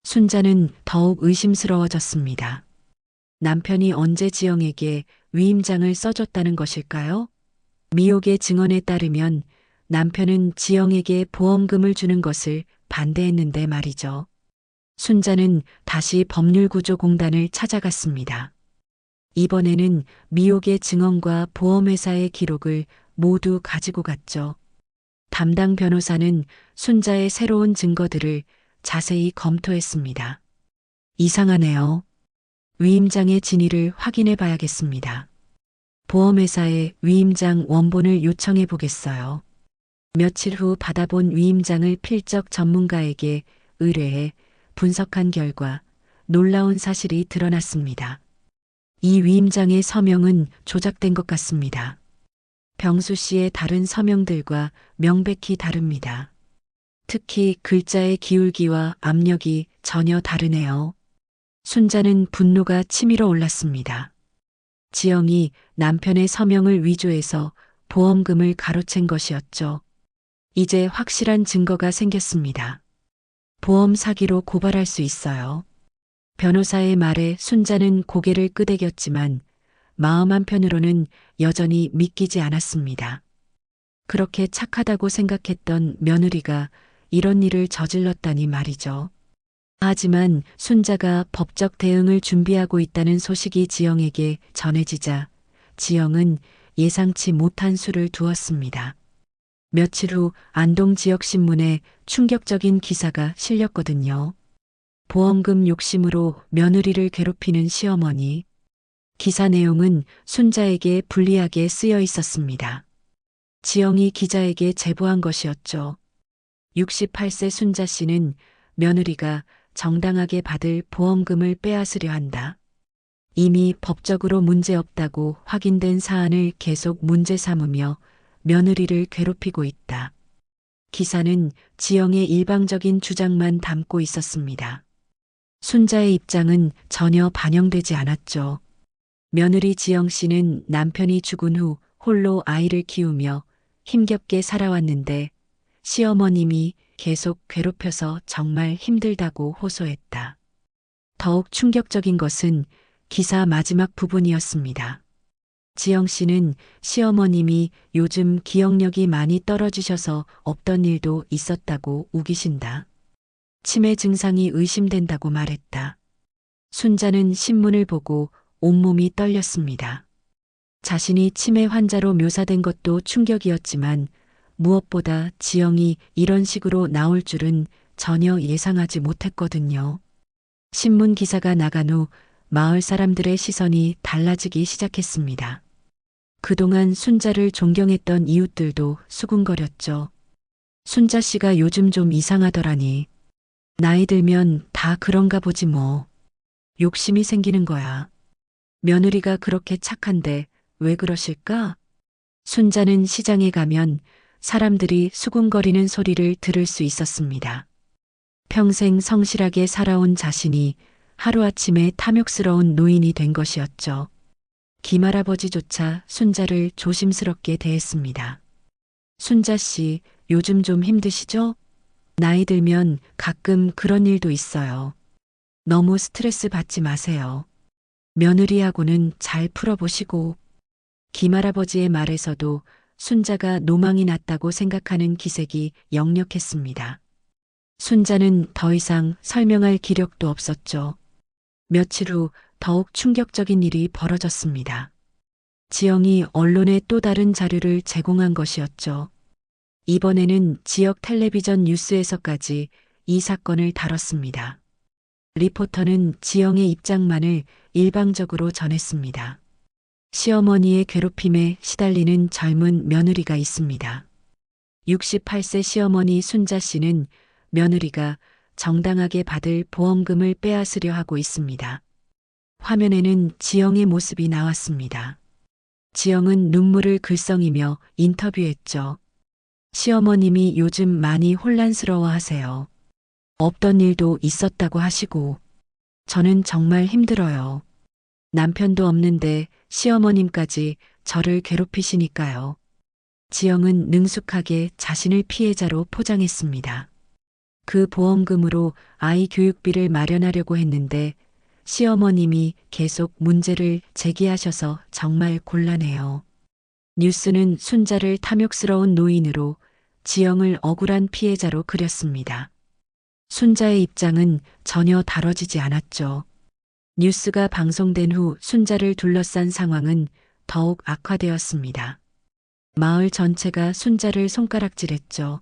순자는 더욱 의심스러워졌습니다. 남편이 언제 지영에게 위임장을 써줬다는 것일까요? 미옥의 증언에 따르면 남편은 지영에게 보험금을 주는 것을 반대했는데 말이죠. 순자는 다시 법률구조공단을 찾아갔습니다. 이번에는 미옥의 증언과 보험회사의 기록을 모두 가지고 갔죠. 담당 변호사는 순자의 새로운 증거들을 자세히 검토했습니다. 이상하네요. 위임장의 진위를 확인해 봐야겠습니다. 보험회사에 위임장 원본을 요청해 보겠어요. 며칠 후 받아본 위임장을 필적 전문가에게 의뢰해 분석한 결과 놀라운 사실이 드러났습니다. 이 위임장의 서명은 조작된 것 같습니다. 병수 씨의 다른 서명들과 명백히 다릅니다. 특히 글자의 기울기와 압력이 전혀 다르네요. 순자는 분노가 치밀어 올랐습니다. 지영이 남편의 서명을 위조해서 보험금을 가로챈 것이었죠. 이제 확실한 증거가 생겼습니다. 보험 사기로 고발할 수 있어요. 변호사의 말에 순자는 고개를 끄덕였지만 마음 한편으로는 여전히 믿기지 않았습니다. 그렇게 착하다고 생각했던 며느리가 이런 일을 저질렀다니 말이죠. 하지만 순자가 법적 대응을 준비하고 있다는 소식이 지영에게 전해지자 지영은 예상치 못한 수를 두었습니다. 며칠 후 안동 지역신문에 충격적인 기사가 실렸거든요. 보험금 욕심으로 며느리를 괴롭히는 시어머니. 기사 내용은 순자에게 불리하게 쓰여 있었습니다. 지영이 기자에게 제보한 것이었죠. 68세 순자 씨는 며느리가 정당하게 받을 보험금을 빼앗으려 한다. 이미 법적으로 문제없다고 확인된 사안을 계속 문제 삼으며 며느리를 괴롭히고 있다. 기사는 지영의 일방적인 주장만 담고 있었습니다. 순자의 입장은 전혀 반영되지 않았죠. 며느리 지영 씨는 남편이 죽은 후 홀로 아이를 키우며 힘겹게 살아왔는데 시어머님이 계속 괴롭혀서 정말 힘들다고 호소했다. 더욱 충격적인 것은 기사 마지막 부분이었습니다. 지영 씨는 시어머님이 요즘 기억력이 많이 떨어지셔서 없던 일도 있었다고 우기신다. 치매 증상이 의심된다고 말했다. 순자는 신문을 보고 온몸이 떨렸습니다. 자신이 치매 환자로 묘사된 것도 충격이었지만 무엇보다 지영이 이런 식으로 나올 줄은 전혀 예상하지 못했거든요. 신문 기사가 나간 후 마을 사람들의 시선이 달라지기 시작했습니다. 그동안 순자를 존경했던 이웃들도 수군거렸죠. 순자 씨가 요즘 좀 이상하더라니. 나이 들면 다 그런가 보지 뭐. 욕심이 생기는 거야. 며느리가 그렇게 착한데 왜 그러실까? 순자는 시장에 가면 사람들이 수군거리는 소리를 들을 수 있었습니다. 평생 성실하게 살아온 자신이 하루아침에 탐욕스러운 노인이 된 것이었죠. 김할아버지조차 순자를 조심스럽게 대했습니다. 순자 씨, 요즘 좀 힘드시죠? 나이 들면 가끔 그런 일도 있어요. 너무 스트레스 받지 마세요. 며느리하고는 잘 풀어보시고. 김할아버지의 말에서도 순자가 노망이 났다고 생각하는 기색이 역력했습니다. 순자는 더 이상 설명할 기력도 없었죠. 며칠 후 더욱 충격적인 일이 벌어졌습니다. 지영이 언론에 또 다른 자료를 제공한 것이었죠. 이번에는 지역 텔레비전 뉴스에서까지 이 사건을 다뤘습니다. 리포터는 지영의 입장만을 일방적으로 전했습니다. 시어머니의 괴롭힘에 시달리는 젊은 며느리가 있습니다. 68세 시어머니 순자 씨는 며느리가 정당하게 받을 보험금을 빼앗으려 하고 있습니다. 화면에는 지영의 모습이 나왔습니다. 지영은 눈물을 글썽이며 인터뷰했죠. 시어머님이 요즘 많이 혼란스러워 하세요. 없던 일도 있었다고 하시고. 저는 정말 힘들어요. 남편도 없는데 시어머님까지 저를 괴롭히시니까요. 지영은 능숙하게 자신을 피해자로 포장했습니다. 그 보험금으로 아이 교육비를 마련하려고 했는데 시어머님이 계속 문제를 제기하셔서 정말 곤란해요. 뉴스는 순자를 탐욕스러운 노인으로 지영을 억울한 피해자로 그렸습니다. 순자의 입장은 전혀 다뤄지지 않았죠. 뉴스가 방송된 후 순자를 둘러싼 상황은 더욱 악화되었습니다. 마을 전체가 순자를 손가락질했죠.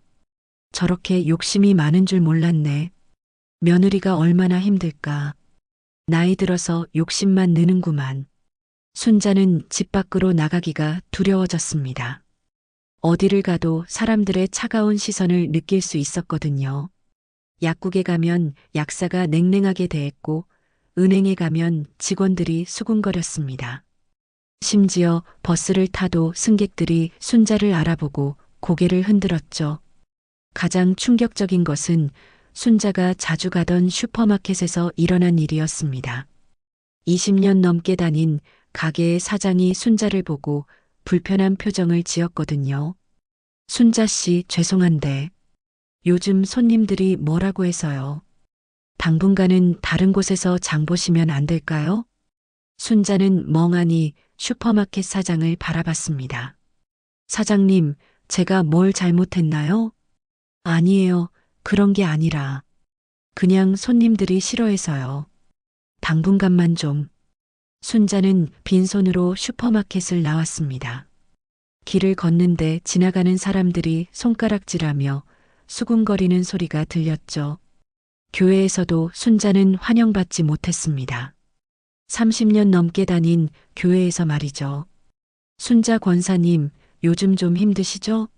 저렇게 욕심이 많은 줄 몰랐네. 며느리가 얼마나 힘들까. 나이 들어서 욕심만 느는구만. 순자는 집 밖으로 나가기가 두려워졌습니다. 어디를 가도 사람들의 차가운 시선을 느낄 수 있었거든요. 약국에 가면 약사가 냉랭하게 대했고 은행에 가면 직원들이 수군거렸습니다. 심지어 버스를 타도 승객들이 순자를 알아보고 고개를 흔들었죠. 가장 충격적인 것은 순자가 자주 가던 슈퍼마켓에서 일어난 일이었습니다. 20년 넘게 다닌 가게의 사장이 순자를 보고 불편한 표정을 지었거든요. 순자 씨, 죄송한데 요즘 손님들이 뭐라고 해서요. 당분간은 다른 곳에서 장 보시면 안 될까요? 순자는 멍하니 슈퍼마켓 사장을 바라봤습니다. 사장님, 제가 뭘 잘못했나요? 아니에요. 그런 게 아니라 그냥 손님들이 싫어해서요. 당분간만 좀. 순자는 빈손으로 슈퍼마켓을 나왔습니다. 길을 걷는데 지나가는 사람들이 손가락질하며 수군거리는 소리가 들렸죠. 교회에서도 순자는 환영받지 못했습니다. 30년 넘게 다닌 교회에서 말이죠. 순자 권사님, 요즘 좀 힘드시죠?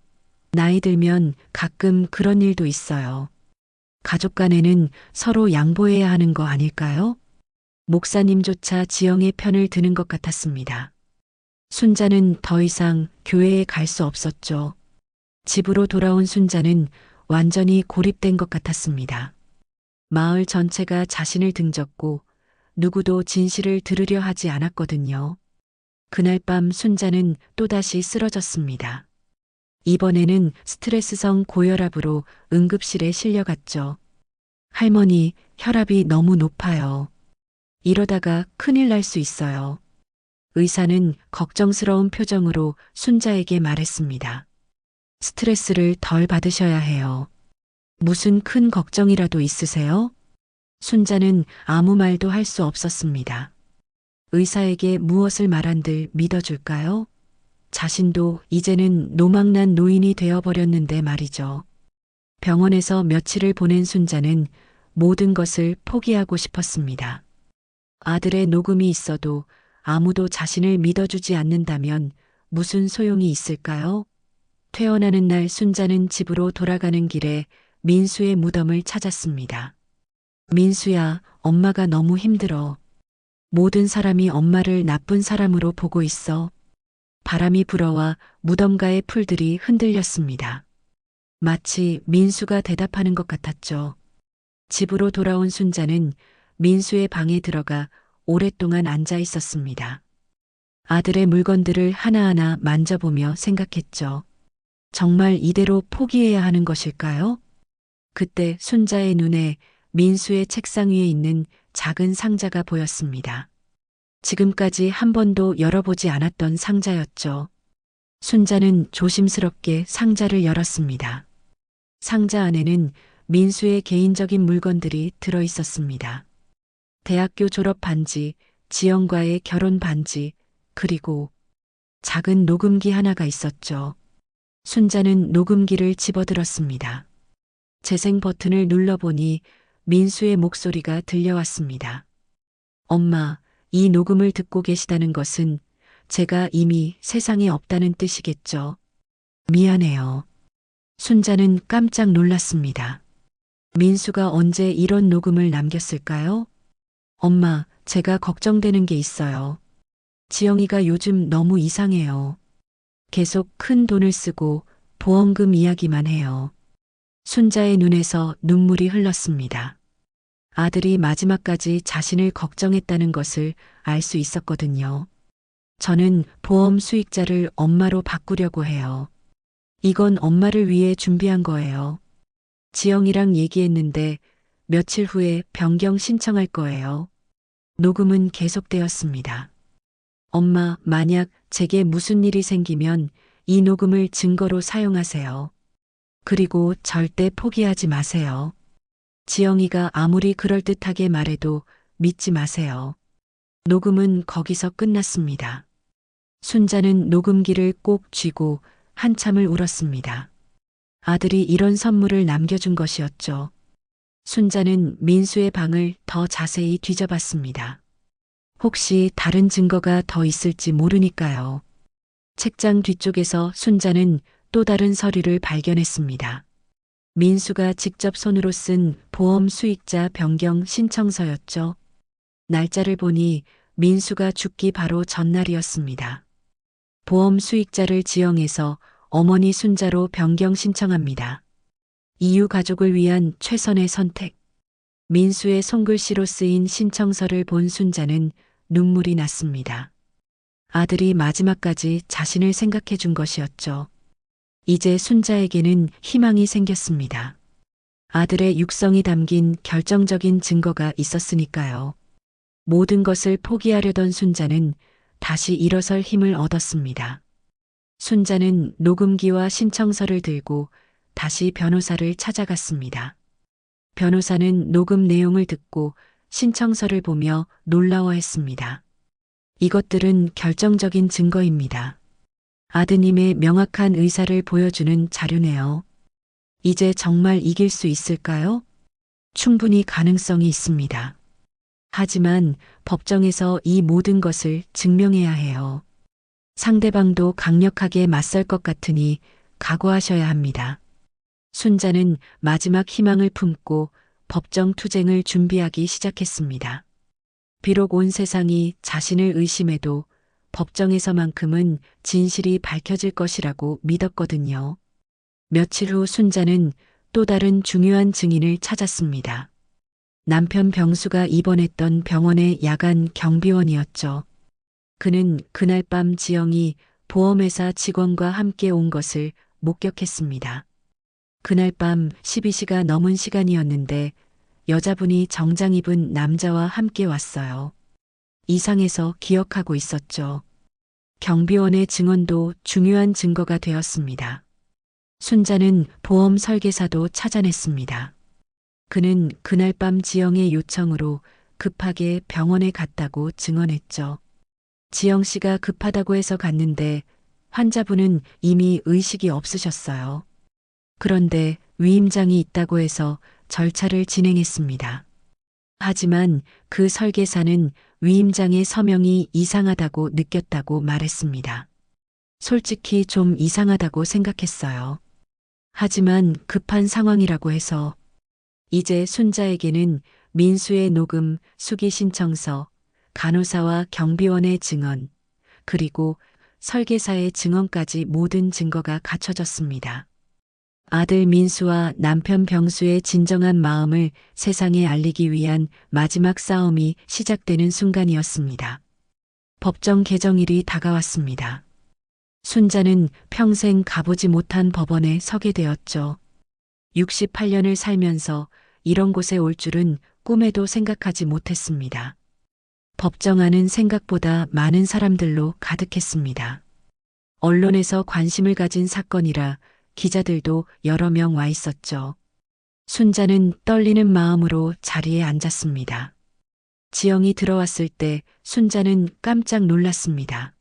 나이 들면 가끔 그런 일도 있어요. 가족 간에는 서로 양보해야 하는 거 아닐까요? 목사님조차 지영의 편을 드는 것 같았습니다. 순자는 더 이상 교회에 갈 수 없었죠. 집으로 돌아온 순자는 완전히 고립된 것 같았습니다. 마을 전체가 자신을 등졌고 누구도 진실을 들으려 하지 않았거든요. 그날 밤 순자는 또다시 쓰러졌습니다. 이번에는 스트레스성 고혈압으로 응급실에 실려갔죠. 할머니, 혈압이 너무 높아요. 이러다가 큰일 날 수 있어요. 의사는 걱정스러운 표정으로 순자에게 말했습니다. 스트레스를 덜 받으셔야 해요. 무슨 큰 걱정이라도 있으세요? 순자는 아무 말도 할 수 없었습니다. 의사에게 무엇을 말한들 믿어줄까요? 자신도 이제는 노망난 노인이 되어버렸는데 말이죠. 병원에서 며칠을 보낸 순자는 모든 것을 포기하고 싶었습니다. 아들의 녹음이 있어도 아무도 자신을 믿어주지 않는다면 무슨 소용이 있을까요? 퇴원하는 날 순자는 집으로 돌아가는 길에 민수의 무덤을 찾았습니다. 민수야, 엄마가 너무 힘들어. 모든 사람이 엄마를 나쁜 사람으로 보고 있어. 바람이 불어와 무덤가의 풀들이 흔들렸습니다. 마치 민수가 대답하는 것 같았죠. 집으로 돌아온 순자는 민수의 방에 들어가 오랫동안 앉아 있었습니다. 아들의 물건들을 하나하나 만져보며 생각했죠. 정말 이대로 포기해야 하는 것일까요? 그때 순자의 눈에 민수의 책상 위에 있는 작은 상자가 보였습니다. 지금까지 한 번도 열어보지 않았던 상자였죠. 순자는 조심스럽게 상자를 열었습니다. 상자 안에는 민수의 개인적인 물건들이 들어 있었습니다. 대학교 졸업 반지, 지영과의 결혼 반지, 그리고 작은 녹음기 하나가 있었죠. 순자는 녹음기를 집어들었습니다. 재생 버튼을 눌러보니 민수의 목소리가 들려왔습니다. 엄마, 이 녹음을 듣고 계시다는 것은 제가 이미 세상에 없다는 뜻이겠죠. 미안해요. 순자는 깜짝 놀랐습니다. 민수가 언제 이런 녹음을 남겼을까요? 엄마, 제가 걱정되는 게 있어요. 지영이가 요즘 너무 이상해요. 계속 큰 돈을 쓰고 보험금 이야기만 해요. 순자의 눈에서 눈물이 흘렀습니다. 아들이 마지막까지 자신을 걱정했다는 것을 알 수 있었거든요. 저는 보험 수익자를 엄마로 바꾸려고 해요. 이건 엄마를 위해 준비한 거예요. 지영이랑 얘기했는데 며칠 후에 변경 신청할 거예요. 녹음은 계속되었습니다. 엄마, 만약 제게 무슨 일이 생기면 이 녹음을 증거로 사용하세요. 그리고 절대 포기하지 마세요. 지영이가 아무리 그럴듯하게 말해도 믿지 마세요. 녹음은 거기서 끝났습니다. 순자는 녹음기를 꼭 쥐고 한참을 울었습니다. 아들이 이런 선물을 남겨준 것이었죠. 순자는 민수의 방을 더 자세히 뒤져봤습니다. 혹시 다른 증거가 더 있을지 모르니까요. 책장 뒤쪽에서 순자는 또 다른 서류를 발견했습니다. 민수가 직접 손으로 쓴 보험 수익자 변경 신청서였죠. 날짜를 보니 민수가 죽기 바로 전날이었습니다. 보험 수익자를 지정해서 어머니 순자로 변경 신청합니다. 이유 가족을 위한 최선의 선택. 민수의 손글씨로 쓰인 신청서를 본 순자는 눈물이 났습니다. 아들이 마지막까지 자신을 생각해 준 것이었죠. 이제 순자에게는 희망이 생겼습니다. 아들의 육성이 담긴 결정적인 증거가 있었으니까요. 모든 것을 포기하려던 순자는 다시 일어설 힘을 얻었습니다. 순자는 녹음기와 신청서를 들고 다시 변호사를 찾아갔습니다. 변호사는 녹음 내용을 듣고 신청서를 보며 놀라워했습니다. 이것들은 결정적인 증거입니다. 아드님의 명확한 의사를 보여주는 자료네요. 이제 정말 이길 수 있을까요? 충분히 가능성이 있습니다. 하지만 법정에서 이 모든 것을 증명해야 해요. 상대방도 강력하게 맞설 것 같으니 각오하셔야 합니다. 순자는 마지막 희망을 품고 법정 투쟁을 준비하기 시작했습니다. 비록 온 세상이 자신을 의심해도 법정에서만큼은 진실이 밝혀질 것이라고 믿었거든요. 며칠 후 순자는 또 다른 중요한 증인을 찾았습니다. 남편 병수가 입원했던 병원의 야간 경비원이었죠. 그는 그날 밤 지영이 보험회사 직원과 함께 온 것을 목격했습니다. 그날 밤 12시가 넘은 시간이었는데 여자분이 정장 입은 남자와 함께 왔어요. 이상해서 기억하고 있었죠. 경비원의 증언도 중요한 증거가 되었습니다. 순자는 보험 설계사도 찾아냈습니다. 그는 그날 밤 지영의 요청으로 급하게 병원에 갔다고 증언했죠. 지영 씨가 급하다고 해서 갔는데 환자분은 이미 의식이 없으셨어요. 그런데 위임장이 있다고 해서 절차를 진행했습니다. 하지만 그 설계사는 위임장의 서명이 이상하다고 느꼈다고 말했습니다. 솔직히 좀 이상하다고 생각했어요. 하지만 급한 상황이라고 해서 이제 순자에게는 민수의 녹음, 수기 신청서, 간호사와 경비원의 증언, 그리고 설계사의 증언까지 모든 증거가 갖춰졌습니다. 아들 민수와 남편 병수의 진정한 마음을 세상에 알리기 위한 마지막 싸움이 시작되는 순간이었습니다. 법정 개정일이 다가왔습니다. 순자는 평생 가보지 못한 법원에 서게 되었죠. 68년을 살면서 이런 곳에 올 줄은 꿈에도 생각하지 못했습니다. 법정 안은 생각보다 많은 사람들로 가득했습니다. 언론에서 관심을 가진 사건이라 기자들도 여러 명 와 있었죠. 순자는 떨리는 마음으로 자리에 앉았습니다. 지영이 들어왔을 때 순자는 깜짝 놀랐습니다.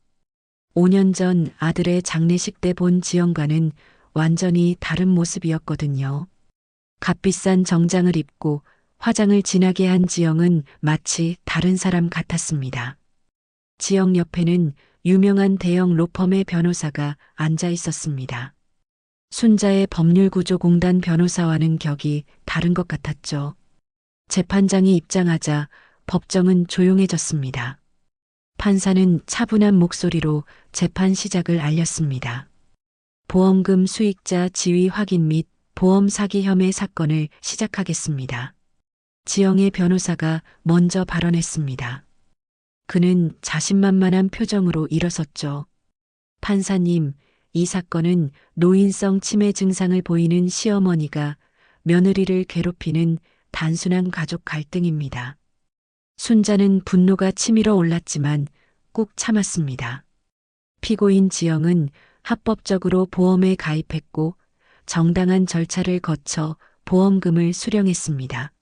5년 전 아들의 장례식 때 본 지영과는 완전히 다른 모습이었거든요. 값비싼 정장을 입고 화장을 진하게 한 지영은 마치 다른 사람 같았습니다. 지영 옆에는 유명한 대형 로펌의 변호사가 앉아 있었습니다. 순자의 법률구조공단 변호사와는 격이 다른 것 같았죠. 재판장이 입장하자 법정은 조용해졌습니다. 판사는 차분한 목소리로 재판 시작을 알렸습니다. 보험금 수익자 지위 확인 및 보험 사기 혐의 사건을 시작하겠습니다. 지영의 변호사가 먼저 발언했습니다. 그는 자신만만한 표정으로 일어섰죠. 판사님, 이 사건은 노인성 치매 증상을 보이는 시어머니가 며느리를 괴롭히는 단순한 가족 갈등입니다. 순자는 분노가 치밀어 올랐지만 꾹 참았습니다. 피고인 지영은 합법적으로 보험에 가입했고 정당한 절차를 거쳐 보험금을 수령했습니다.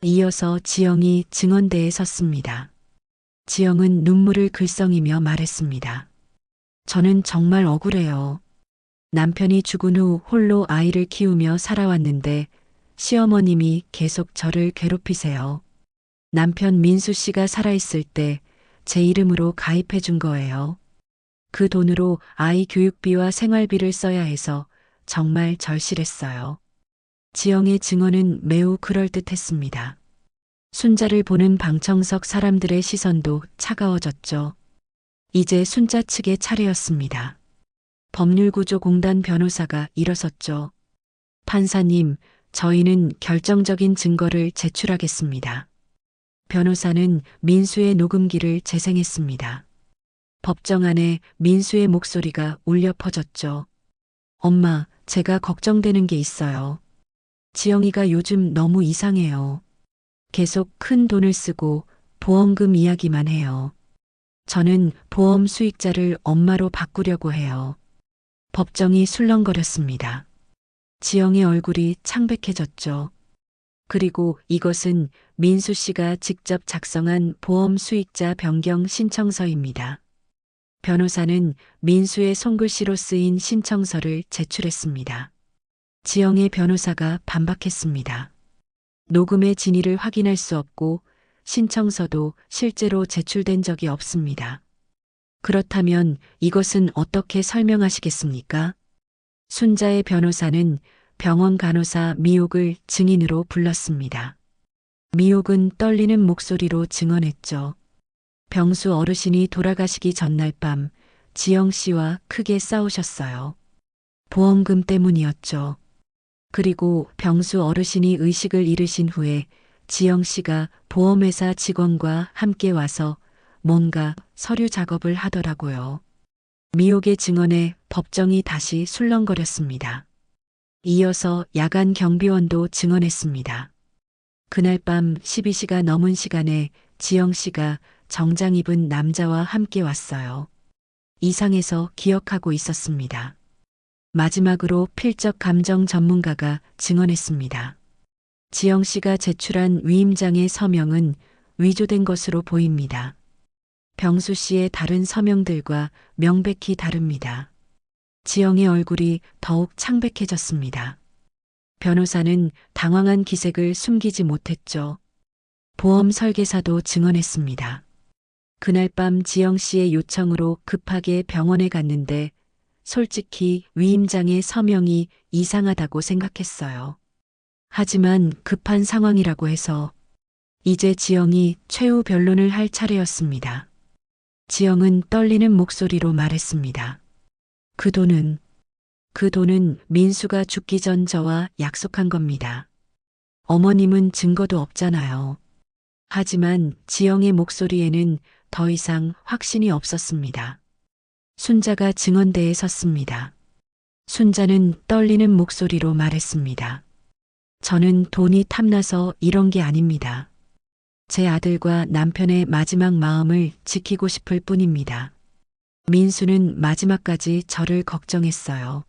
이어서 지영이 증언대에 섰습니다. 지영은 눈물을 글썽이며 말했습니다. 저는 정말 억울해요. 남편이 죽은 후 홀로 아이를 키우며 살아왔는데 시어머님이 계속 저를 괴롭히세요. 남편 민수 씨가 살아있을 때 제 이름으로 가입해 준 거예요. 그 돈으로 아이 교육비와 생활비를 써야 해서 정말 절실했어요. 지영의 증언은 매우 그럴듯했습니다. 순자를 보는 방청석 사람들의 시선도 차가워졌죠. 이제 순자 측의 차례였습니다. 법률구조공단 변호사가 일어섰죠. 판사님, 저희는 결정적인 증거를 제출하겠습니다. 변호사는 민수의 녹음기를 재생했습니다. 법정 안에 민수의 목소리가 울려 퍼졌죠. 엄마, 제가 걱정되는 게 있어요. 지영이가 요즘 너무 이상해요. 계속 큰 돈을 쓰고 보험금 이야기만 해요. 저는 보험 수익자를 엄마로 바꾸려고 해요. 법정이 술렁거렸습니다. 지영의 얼굴이 창백해졌죠. 그리고 이것은 민수 씨가 직접 작성한 보험 수익자 변경 신청서입니다. 변호사는 민수의 손글씨로 쓰인 신청서를 제출했습니다. 지영의 변호사가 반박했습니다. 녹음의 진위를 확인할 수 없고 신청서도 실제로 제출된 적이 없습니다. 그렇다면 이것은 어떻게 설명하시겠습니까? 순자의 변호사는 병원 간호사 미옥을 증인으로 불렀습니다. 미옥은 떨리는 목소리로 증언했죠. 병수 어르신이 돌아가시기 전날 밤 지영 씨와 크게 싸우셨어요. 보험금 때문이었죠. 그리고 병수 어르신이 의식을 잃으신 후에 지영 씨가 보험회사 직원과 함께 와서 뭔가 서류 작업을 하더라고요. 미옥의 증언에 법정이 다시 술렁거렸습니다. 이어서 야간 경비원도 증언했습니다. 그날 밤 12시가 넘은 시간에 지영 씨가 정장 입은 남자와 함께 왔어요. 이상해서 기억하고 있었습니다. 마지막으로 필적 감정 전문가가 증언했습니다. 지영 씨가 제출한 위임장의 서명은 위조된 것으로 보입니다. 병수 씨의 다른 서명들과 명백히 다릅니다. 지영의 얼굴이 더욱 창백해졌습니다. 변호사는 당황한 기색을 숨기지 못했죠. 보험 설계사도 증언했습니다. 그날 밤 지영 씨의 요청으로 급하게 병원에 갔는데 솔직히 위임장의 서명이 이상하다고 생각했어요. 하지만 급한 상황이라고 해서 이제 지영이 최후 변론을 할 차례였습니다. 지영은 떨리는 목소리로 말했습니다. 그 돈은 민수가 죽기 전 저와 약속한 겁니다. 어머님은 증거도 없잖아요. 하지만 지영의 목소리에는 더 이상 확신이 없었습니다. 순자가 증언대에 섰습니다. 순자는 떨리는 목소리로 말했습니다. 저는 돈이 탐나서 이런 게 아닙니다. 제 아들과 남편의 마지막 마음을 지키고 싶을 뿐입니다. 민수는 마지막까지 저를 걱정했어요.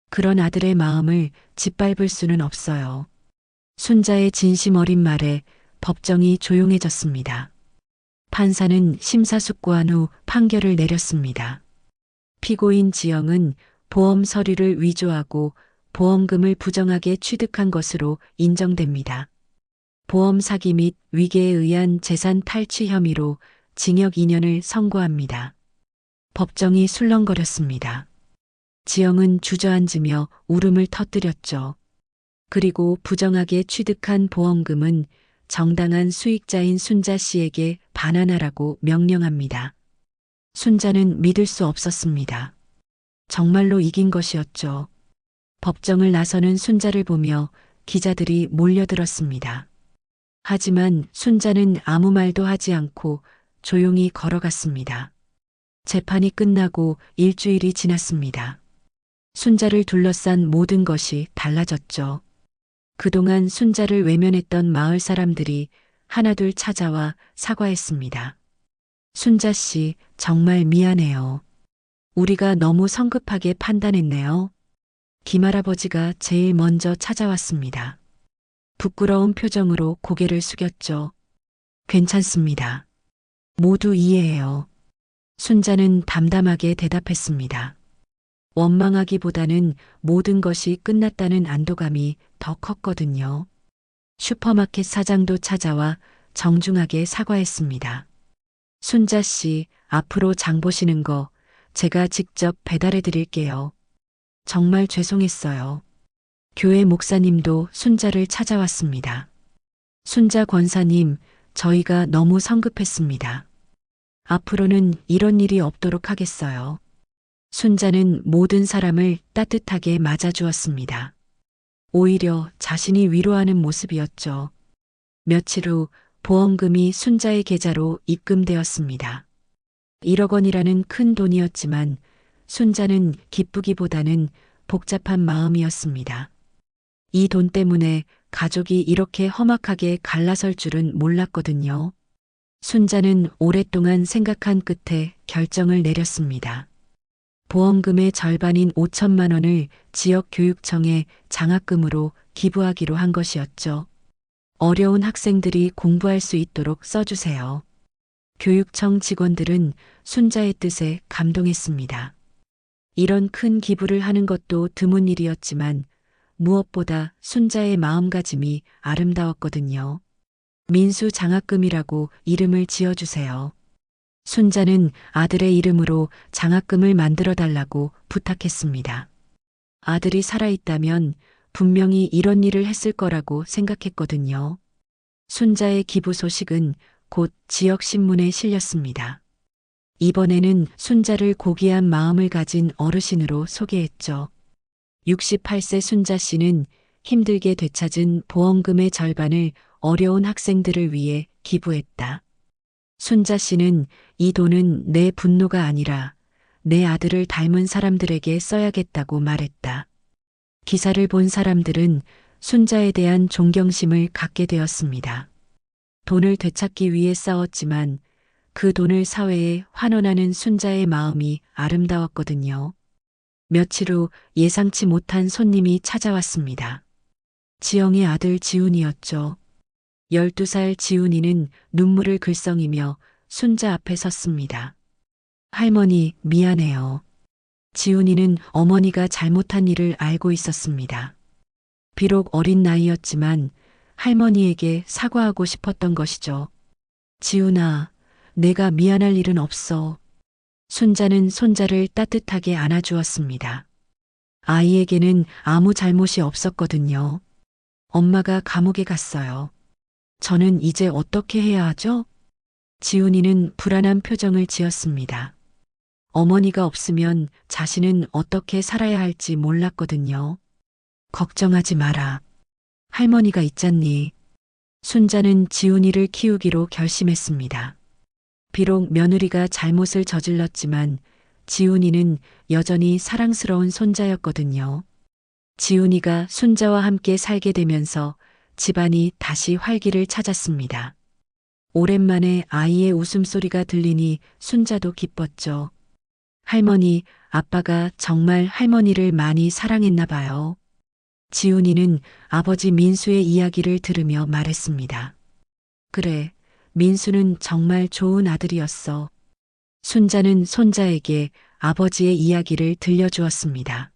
그런 아들의 마음을 짓밟을 수는 없어요. 순자의 진심 어린 말에 법정이 조용해졌습니다. 판사는 심사숙고한 후 판결을 내렸습니다. 피고인 지영은 보험 서류를 위조하고 보험금을 부정하게 취득한 것으로 인정됩니다. 보험 사기 및 위계에 의한 재산 탈취 혐의로 징역 2년을 선고합니다. 법정이 술렁거렸습니다. 지영은 주저앉으며 울음을 터뜨렸죠. 그리고 부정하게 취득한 보험금은 정당한 수익자인 순자 씨에게 반환하라고 명령합니다. 순자는 믿을 수 없었습니다. 정말로 이긴 것이었죠. 법정을 나서는 순자를 보며 기자들이 몰려들었습니다. 하지만 순자는 아무 말도 하지 않고 조용히 걸어갔습니다. 재판이 끝나고 일주일이 지났습니다. 순자를 둘러싼 모든 것이 달라졌죠. 그동안 순자를 외면했던 마을 사람들이 하나둘 찾아와 사과했습니다. 순자 씨, 정말 미안해요. 우리가 너무 성급하게 판단했네요. 김할아버지가 제일 먼저 찾아왔습니다. 부끄러운 표정으로 고개를 숙였죠. 괜찮습니다. 모두 이해해요. 순자는 담담하게 대답했습니다. 원망하기보다는 모든 것이 끝났다는 안도감이 더 컸거든요. 슈퍼마켓 사장도 찾아와 정중하게 사과했습니다. 순자 씨, 앞으로 장 보시는 거 제가 직접 배달해 드릴게요. 정말 죄송했어요. 교회 목사님도 순자를 찾아왔습니다. 순자 권사님, 저희가 너무 성급했습니다. 앞으로는 이런 일이 없도록 하겠어요. 순자는 모든 사람을 따뜻하게 맞아주었습니다. 오히려 자신이 위로하는 모습이었죠. 며칠 후 보험금이 순자의 계좌로 입금되었습니다. 1억 원이라는 큰 돈이었지만 순자는 기쁘기보다는 복잡한 마음이었습니다. 이 돈 때문에 가족이 이렇게 험악하게 갈라설 줄은 몰랐거든요. 순자는 오랫동안 생각한 끝에 결정을 내렸습니다. 보험금의 절반인 5천만 원을 지역교육청에 장학금으로 기부하기로 한 것이었죠. 어려운 학생들이 공부할 수 있도록 써주세요. 교육청 직원들은 순자의 뜻에 감동했습니다. 이런 큰 기부를 하는 것도 드문 일이었지만 무엇보다 순자의 마음가짐이 아름다웠거든요. 민수 장학금이라고 이름을 지어주세요. 순자는 아들의 이름으로 장학금을 만들어 달라고 부탁했습니다. 아들이 살아있다면 분명히 이런 일을 했을 거라고 생각했거든요. 순자의 기부 소식은 곧 지역신문에 실렸습니다. 이번에는 순자를 고귀한 마음을 가진 어르신으로 소개했죠. 68세 순자 씨는 힘들게 되찾은 보험금의 절반을 어려운 학생들을 위해 기부했다. 순자 씨는 이 돈은 내 분노가 아니라 내 아들을 닮은 사람들에게 써야겠다고 말했다. 기사를 본 사람들은 순자에 대한 존경심을 갖게 되었습니다. 돈을 되찾기 위해 싸웠지만 그 돈을 사회에 환원하는 순자의 마음이 아름다웠거든요. 며칠 후 예상치 못한 손님이 찾아왔습니다. 지영의 아들 지훈이었죠. 12살 지훈이는 눈물을 글썽이며 순자 앞에 섰습니다. 할머니, 미안해요. 지훈이는 어머니가 잘못한 일을 알고 있었습니다. 비록 어린 나이였지만 할머니에게 사과하고 싶었던 것이죠. 지훈아, 내가 미안할 일은 없어. 순자는 손자를 따뜻하게 안아주었습니다. 아이에게는 아무 잘못이 없었거든요. 엄마가 감옥에 갔어요. 저는 이제 어떻게 해야 하죠? 지훈이는 불안한 표정을 지었습니다. 어머니가 없으면 자신은 어떻게 살아야 할지 몰랐거든요. 걱정하지 마라. 할머니가 있잖니. 순자는 지훈이를 키우기로 결심했습니다. 비록 며느리가 잘못을 저질렀지만 지훈이는 여전히 사랑스러운 손자였거든요. 지훈이가 순자와 함께 살게 되면서 집안이 다시 활기를 찾았습니다. 오랜만에 아이의 웃음소리가 들리니 순자도 기뻤죠. 할머니, 아빠가 정말 할머니를 많이 사랑했나 봐요. 지훈이는 아버지 민수의 이야기를 들으며 말했습니다. 그래, 민수는 정말 좋은 아들이었어. 순자는 손자에게 아버지의 이야기를 들려주었습니다.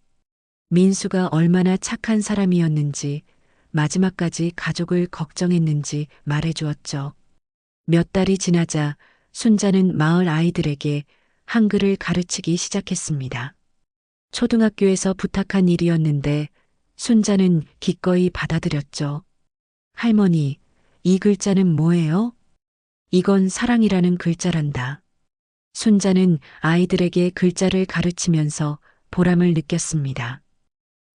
민수가 얼마나 착한 사람이었는지, 마지막까지 가족을 걱정했는지 말해주었죠. 몇 달이 지나자 순자는 마을 아이들에게 한글을 가르치기 시작했습니다. 초등학교에서 부탁한 일이었는데 순자는 기꺼이 받아들였죠. 할머니, 이 글자는 뭐예요? 이건 사랑이라는 글자란다. 순자는 아이들에게 글자를 가르치면서 보람을 느꼈습니다.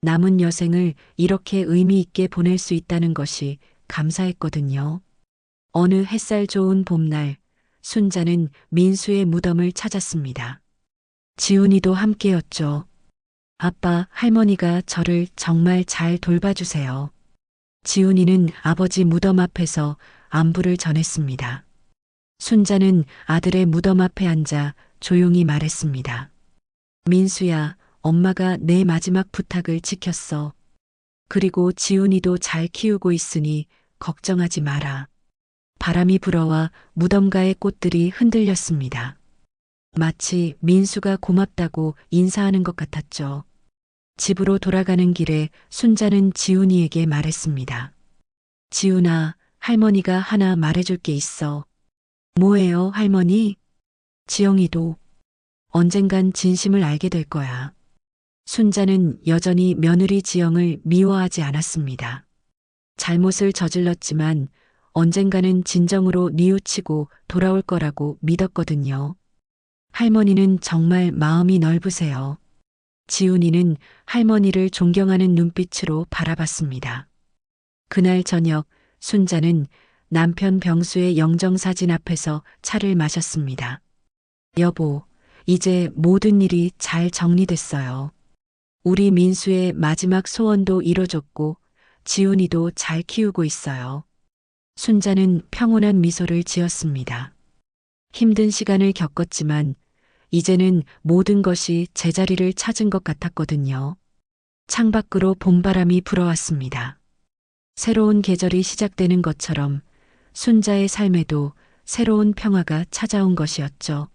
남은 여생을 이렇게 의미 있게 보낼 수 있다는 것이 감사했거든요. 어느 햇살 좋은 봄날, 순자는 민수의 무덤을 찾았습니다. 지훈이도 함께였죠. 아빠, 할머니가 저를 정말 잘 돌봐주세요. 지훈이는 아버지 무덤 앞에서 안부를 전했습니다. 순자는 아들의 무덤 앞에 앉아 조용히 말했습니다. 민수야, 엄마가 내 마지막 부탁을 지켰어. 그리고 지훈이도 잘 키우고 있으니 걱정하지 마라. 바람이 불어와 무덤가의 꽃들이 흔들렸습니다. 마치 민수가 고맙다고 인사하는 것 같았죠. 집으로 돌아가는 길에 순자는 지훈이에게 말했습니다. 지훈아, 할머니가 하나 말해줄 게 있어. 뭐예요, 할머니? 지영이도 언젠간 진심을 알게 될 거야. 순자는 여전히 며느리 지영을 미워하지 않았습니다. 잘못을 저질렀지만 언젠가는 진정으로 뉘우치고 돌아올 거라고 믿었거든요. 할머니는 정말 마음이 넓으세요. 지훈이는 할머니를 존경하는 눈빛으로 바라봤습니다. 그날 저녁 순자는 남편 병수의 영정사진 앞에서 차를 마셨습니다. 여보, 이제 모든 일이 잘 정리됐어요. 우리 민수의 마지막 소원도 이뤄졌고 지훈이도 잘 키우고 있어요. 순자는 평온한 미소를 지었습니다. 힘든 시간을 겪었지만 이제는 모든 것이 제자리를 찾은 것 같았거든요. 창밖으로 봄바람이 불어왔습니다. 새로운 계절이 시작되는 것처럼 순자의 삶에도 새로운 평화가 찾아온 것이었죠.